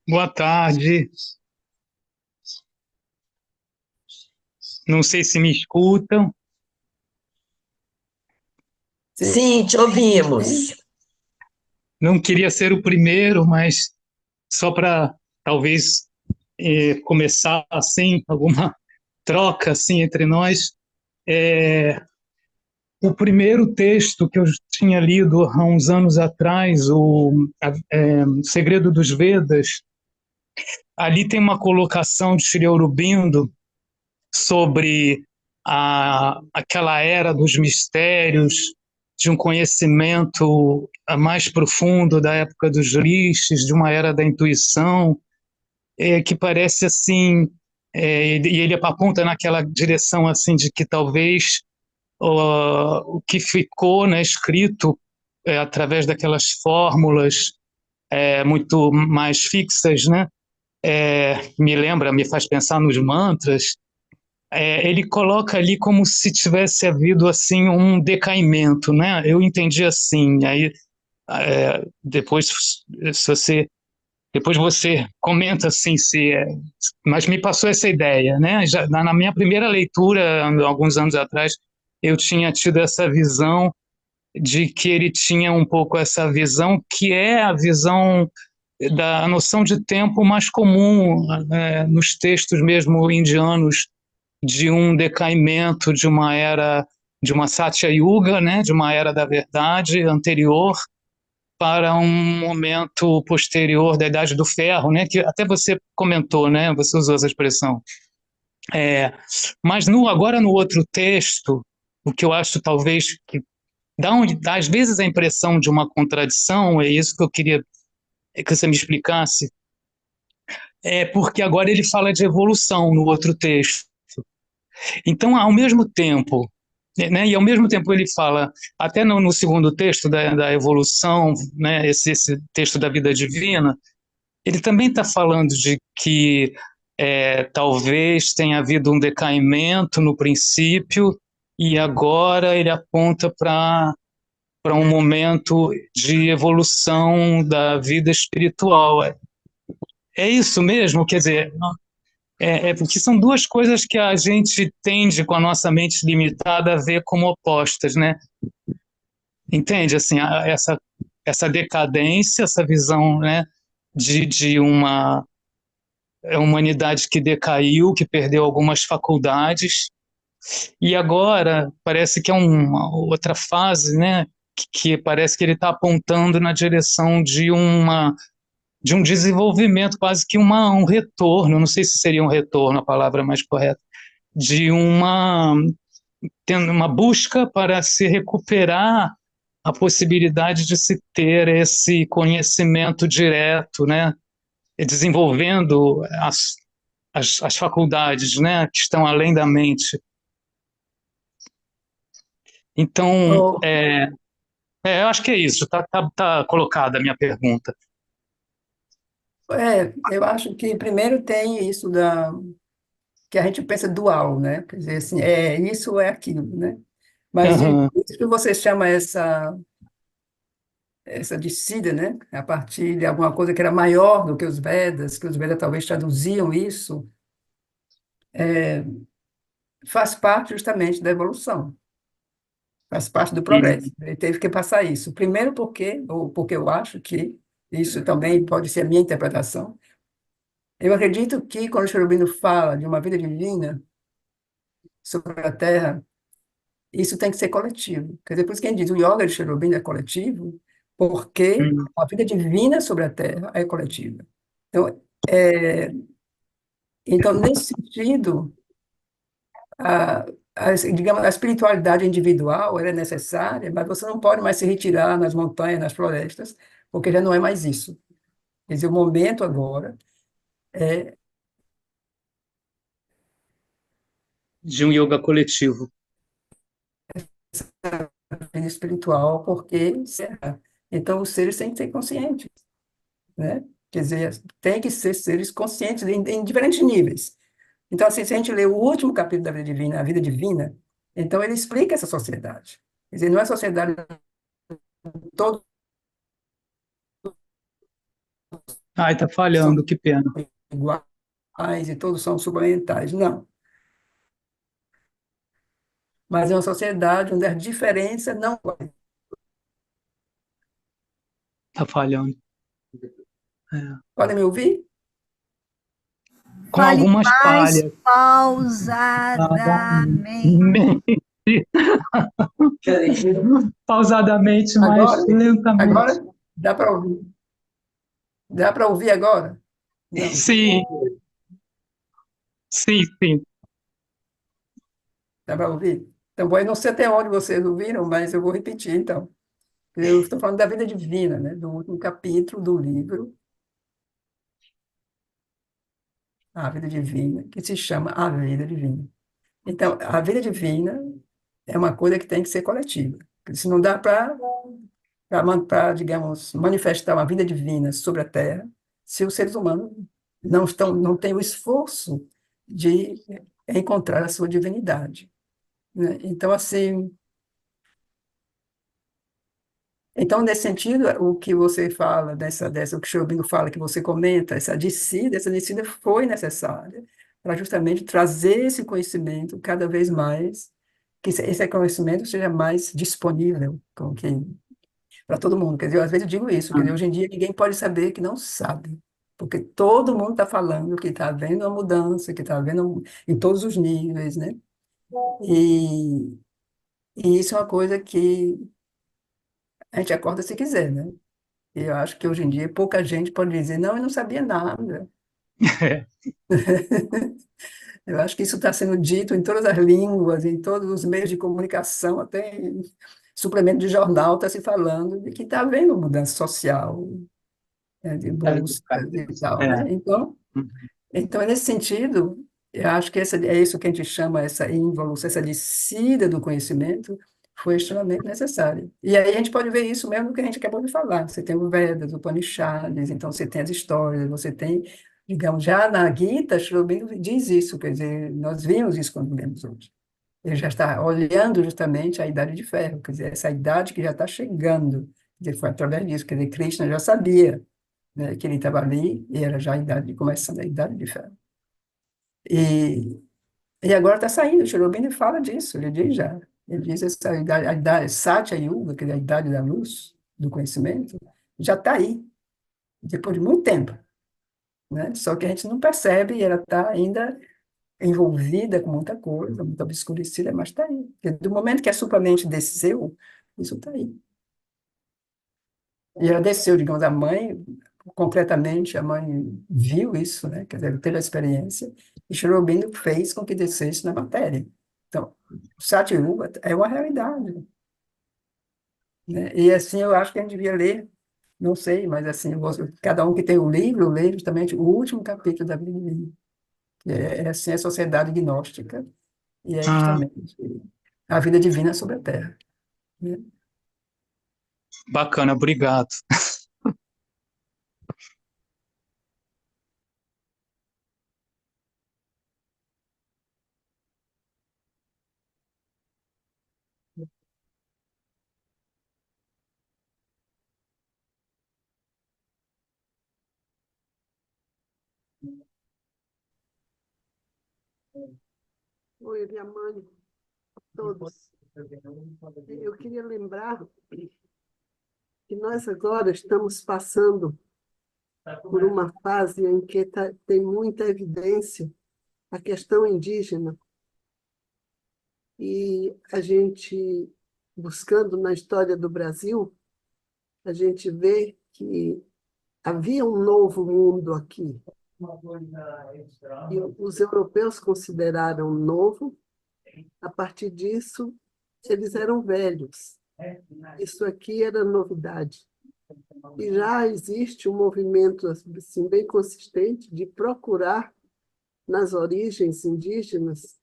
Speaker 3: Boa tarde. Não sei se me escutam.
Speaker 1: Sim,
Speaker 4: Sim, te
Speaker 1: sim,
Speaker 4: ouvimos.
Speaker 3: Não queria ser o primeiro, mas só para talvez começar assim alguma troca assim entre nós. É, o primeiro texto que eu tinha lido há uns anos atrás, Segredo dos Vedas, ali tem uma colocação de Sri Aurobindo sobre aquela era dos mistérios, de um conhecimento mais profundo da época dos rishis, de uma era da intuição, que parece assim, e ele aponta naquela direção assim de que talvez o que ficou, né, escrito através daquelas fórmulas muito mais fixas, né? Me faz pensar nos mantras. Ele coloca ali como se tivesse havido assim um decaimento, né? Eu entendi assim. Aí depois, se você depois você comenta assim mas me passou essa ideia, né? Já na minha primeira leitura, alguns anos atrás, eu tinha tido essa visão de que ele tinha um pouco essa visão que é a visão da noção de tempo mais comum nos textos mesmo indianos, de um decaimento de uma era, de uma Satya Yuga, né, de uma era da verdade anterior para um momento posterior da Idade do Ferro, né, que até você comentou, né, você usou essa expressão. Mas agora no outro texto, o que eu acho talvez que dá às vezes a impressão de uma contradição, é isso que eu queria que você me explicasse, porque agora ele fala de evolução no outro texto. Então, ao mesmo tempo, né, e ao mesmo tempo ele fala, até no segundo texto da evolução, né, esse texto da vida divina, ele também está falando de que talvez tenha havido um decaimento no princípio e agora ele aponta para um momento de evolução da vida espiritual. É isso mesmo? Quer dizer, porque são duas coisas que a gente tende, com a nossa mente limitada, a ver como opostas, né? Entende? Assim, essa decadência, essa visão, né, de uma humanidade que decaiu, que perdeu algumas faculdades, e agora parece que é uma outra fase, né, que parece que ele está apontando na direção de um desenvolvimento, quase que um retorno, não sei se seria um retorno a palavra mais correta, de tendo uma busca para se recuperar a possibilidade de se ter esse conhecimento direto, né, desenvolvendo as faculdades, né, que estão além da mente. Então,
Speaker 1: Oh,
Speaker 3: eu acho que é isso, tá colocada a minha pergunta.
Speaker 1: eu acho que primeiro tem isso que a gente pensa dual, né? Quer dizer, assim, é isso ou é aquilo, né? Mas
Speaker 3: Uhum.
Speaker 1: isso que você chama essa descida, né? A partir de alguma coisa que era maior do que os Vedas talvez traduziam isso, faz parte justamente da evolução, faz parte do progresso.
Speaker 3: Uhum.
Speaker 1: Ele teve que passar isso. Primeiro porque eu acho que isso também pode ser a minha interpretação. Eu acredito que quando o Cherubino fala de uma vida divina sobre a Terra, isso tem que ser coletivo. Quer dizer, por isso que a gente diz o yoga de Cherubino é coletivo, porque
Speaker 3: Uhum.
Speaker 1: a vida divina sobre a Terra é coletiva. Então, é, então nesse sentido, a, digamos, a espiritualidade individual ela é necessária, mas você não pode mais se retirar nas montanhas, nas florestas, porque já não é mais isso. Quer dizer, o momento agora é
Speaker 3: De um yoga coletivo.
Speaker 1: a vida espiritual, porque então os seres têm que ser conscientes, né? Quer dizer, tem que ser seres conscientes em diferentes níveis. Então, assim, se a gente lê o último capítulo da vida divina, a vida divina, então ele explica essa sociedade. Quer dizer, não é a sociedade todos
Speaker 3: Ai, tá
Speaker 1: são
Speaker 3: falhando, que pena.
Speaker 1: iguais e todos são suplementares, não. Mas é uma sociedade onde as diferenças não.
Speaker 3: Tá falhando. É.
Speaker 1: Podem me ouvir?
Speaker 3: Com
Speaker 4: Fale
Speaker 3: algumas
Speaker 4: mais
Speaker 3: falhas.
Speaker 4: pausadamente.
Speaker 3: Pausadamente,
Speaker 1: Agora?
Speaker 3: mas lentamente.
Speaker 1: Agora? Dá para ouvir? Dá para ouvir agora? Não.
Speaker 3: Sim, sim, sim.
Speaker 1: Dá para ouvir? Então, bom, eu não sei até onde vocês ouviram, mas eu vou repetir, então. Eu estou falando da vida divina, né? Do último capítulo do livro, A Vida Divina, que se chama A Vida Divina. Então, a vida divina é uma coisa que tem que ser coletiva. Se não dá para digamos, manifestar uma vida divina sobre a Terra, se os seres humanos não têm o esforço de encontrar a sua divinidade, né? Então, assim, então, nesse sentido, o que você fala, o que o Cherubino fala, que você comenta, essa descida foi necessária para justamente trazer esse conhecimento cada vez mais, que esse conhecimento seja mais disponível para todo mundo. Quer dizer, às vezes eu digo isso, quer dizer, hoje em dia ninguém pode saber que não sabe, porque todo mundo está falando que está havendo uma mudança, que está havendo em todos os níveis, né? E, e isso é uma coisa que a gente acorda se quiser, né? E eu acho que hoje em dia pouca gente pode dizer, não, eu não sabia nada. Eu acho que isso está sendo dito em todas as línguas, em todos os meios de comunicação, até em suplemento de jornal está se falando de que está havendo mudança social, né, de busca e tal, né?
Speaker 3: É.
Speaker 1: Então, nesse sentido, eu acho que é isso que a gente chama essa involução, essa descida do conhecimento, foi extremamente necessária. E aí a gente pode ver isso mesmo no que a gente acabou de falar. Você tem o Vedas, o Upanishads, então você tem as histórias, você tem, digamos, já na Gita, Sri Aurobindo diz isso, quer dizer, nós vimos isso quando lemos hoje. Ele já está olhando justamente a Idade de Ferro, quer dizer, essa idade que já está chegando. Quer dizer, foi através disso, quer dizer, Krishna já sabia, né, que ele estava ali e era já a idade, começando a Idade de Ferro. E, e agora está saindo, o Sri Aurobindo fala disso, ele diz já. Ele diz essa idade, a idade, Satya Yuga, que é a idade da luz, do conhecimento, já está aí, depois de muito tempo, né? Só que a gente não percebe e ela está ainda envolvida com muita coisa, muito obscurecida, mas está aí. Porque do momento que a supramente desceu, isso está aí. E ela desceu, digamos, a mãe, concretamente, a mãe viu isso, né? Quer dizer, teve a experiência, e Sri Aurobindo fez com que descesse na matéria. Então, o Satyuga é uma realidade, né? E assim, eu acho que a gente devia ler, não sei, mas assim, cada um que tem o livro, lê justamente o último capítulo da Bíblia, que assim, a sociedade gnóstica, e é
Speaker 3: Ah,
Speaker 1: justamente a vida divina sobre a Terra, né?
Speaker 3: bacana, obrigado.
Speaker 4: Oi, Eliamane, todos. Eu queria lembrar que nós agora estamos passando por uma fase em que tem muita evidência a questão indígena e a gente, buscando na história do Brasil, a gente vê que havia um novo mundo aqui. E os europeus consideraram novo, a partir disso, eles eram velhos. Isso aqui era novidade. E já existe um movimento assim, bem consistente de procurar nas origens indígenas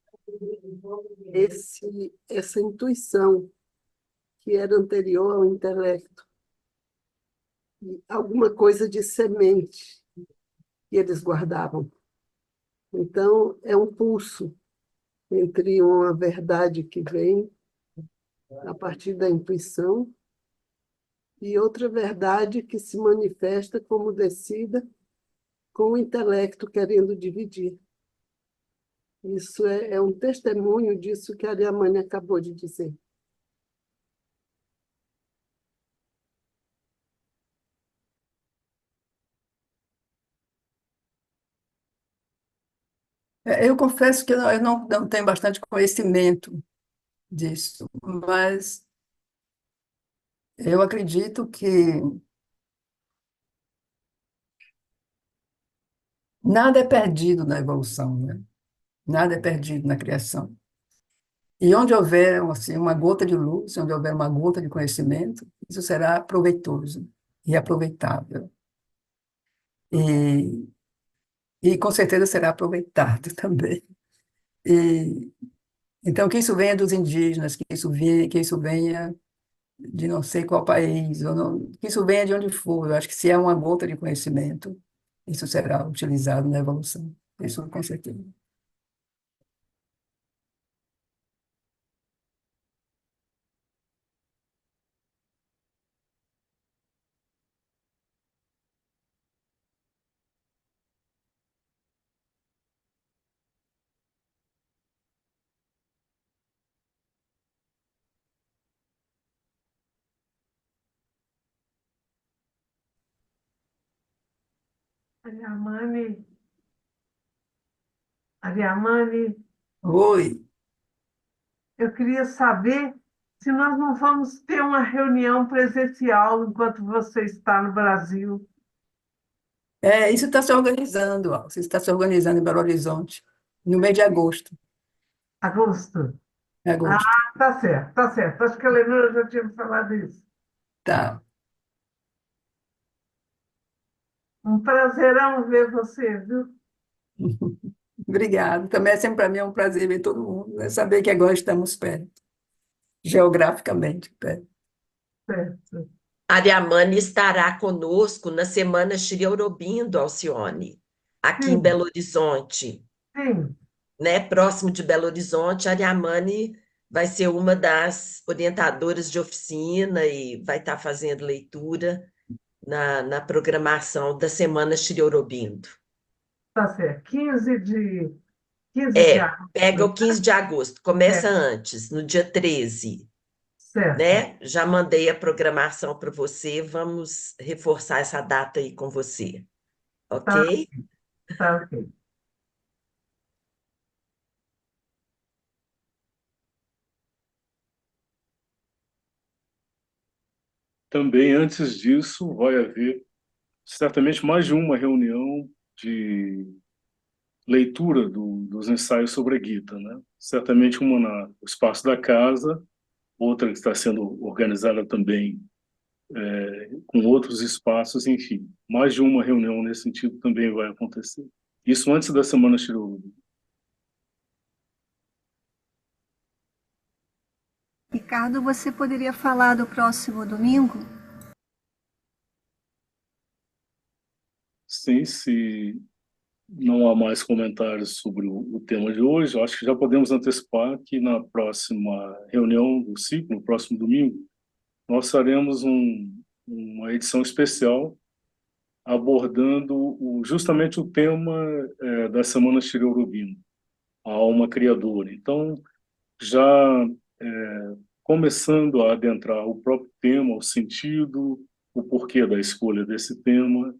Speaker 4: essa intuição que era anterior ao intelecto, e alguma coisa de semente que eles guardavam. Então, é um pulso entre uma verdade que vem a partir da intuição e outra verdade que se manifesta como descida com o intelecto querendo dividir. Isso é um testemunho disso que a Ariamane acabou de dizer.
Speaker 1: Eu confesso que eu não tenho bastante conhecimento disso, mas eu acredito que nada é perdido na evolução, né? Nada é perdido na criação. E onde houver assim, uma gota de luz, onde houver uma gota de conhecimento, isso será proveitoso e aproveitável. E, e com certeza será aproveitado também. E, então, que isso venha dos indígenas, que isso venha de não sei qual país, ou não, que isso venha de onde for. Eu acho que se é uma gota de conhecimento, isso será utilizado na evolução. Isso com certeza.
Speaker 5: Ariamane, Ariamane,
Speaker 1: Oi.
Speaker 5: eu queria saber se nós não vamos ter uma reunião presencial enquanto você está no Brasil.
Speaker 1: Isso está se organizando, ó. Isso está se organizando em Belo Horizonte, no mês de agosto.
Speaker 5: Agosto.
Speaker 1: Agosto.
Speaker 5: Ah, tá certo, tá certo. Acho que a Lenora já tinha me falado isso.
Speaker 1: Tá.
Speaker 5: Um prazerão ver você, viu?
Speaker 1: Obrigada. Também é sempre para mim é um prazer ver todo mundo, né? Saber que agora estamos perto, geograficamente perto.
Speaker 5: Certo.
Speaker 6: Ariamane estará conosco na Semana Shri Aurobindo, Alcione, aqui em
Speaker 5: Sim,
Speaker 6: Belo Horizonte,
Speaker 5: sim,
Speaker 6: né? Próximo de Belo Horizonte, a Ariamane vai ser uma das orientadoras de oficina e vai estar fazendo leitura na programação da Semana Shri Aurobindo.
Speaker 5: tá certo. 15 de
Speaker 6: Pega o
Speaker 5: agosto.
Speaker 6: 15 de agosto, começa
Speaker 5: É,
Speaker 6: antes, no dia 13,
Speaker 5: certo.
Speaker 6: né? Já mandei a programação para você, vamos reforçar essa data aí com você,
Speaker 5: Tá,
Speaker 6: ok?
Speaker 5: tá ok.
Speaker 7: Também, antes disso, vai haver certamente mais de uma reunião de leitura dos ensaios sobre a Gita, né? Certamente uma no espaço da casa, outra que está sendo organizada também com outros espaços, enfim. Mais de uma reunião nesse sentido também vai acontecer. Isso antes da Semana Shirogumi.
Speaker 8: Ricardo, você poderia falar do próximo domingo?
Speaker 7: Sim, se não há mais comentários sobre o tema de hoje, eu acho que já podemos antecipar que na próxima reunião do ciclo, no próximo domingo, nós faremos uma edição especial abordando justamente o tema da Semana Shri Aurobindo, a alma criadora. Então, já começando a adentrar o próprio tema, o sentido, o porquê da escolha desse tema,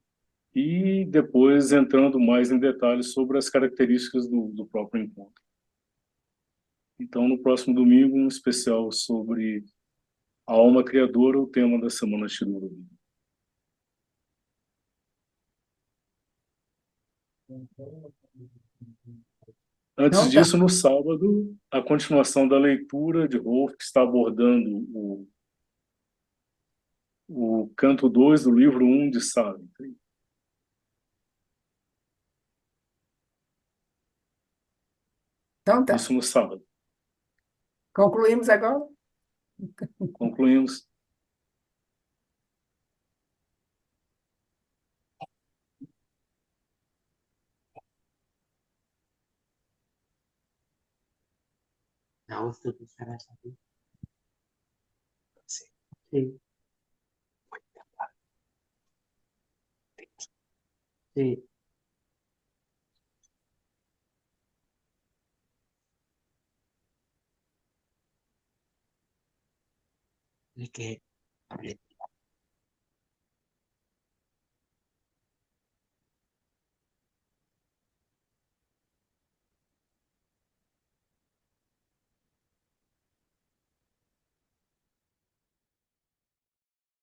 Speaker 7: e depois entrando mais em detalhes sobre as características do próprio encontro. Então, no próximo domingo, um especial sobre a alma criadora, o tema da Semana Shri Aurobindo. Antes
Speaker 1: Então tá.
Speaker 7: disso, no sábado, a continuação da leitura de Rolf, que está abordando o canto 2 do livro 1 de Savitri.
Speaker 1: Então tá.
Speaker 7: Isso no sábado.
Speaker 1: Concluímos agora?
Speaker 7: Concluímos.
Speaker 6: Sim, sim. De que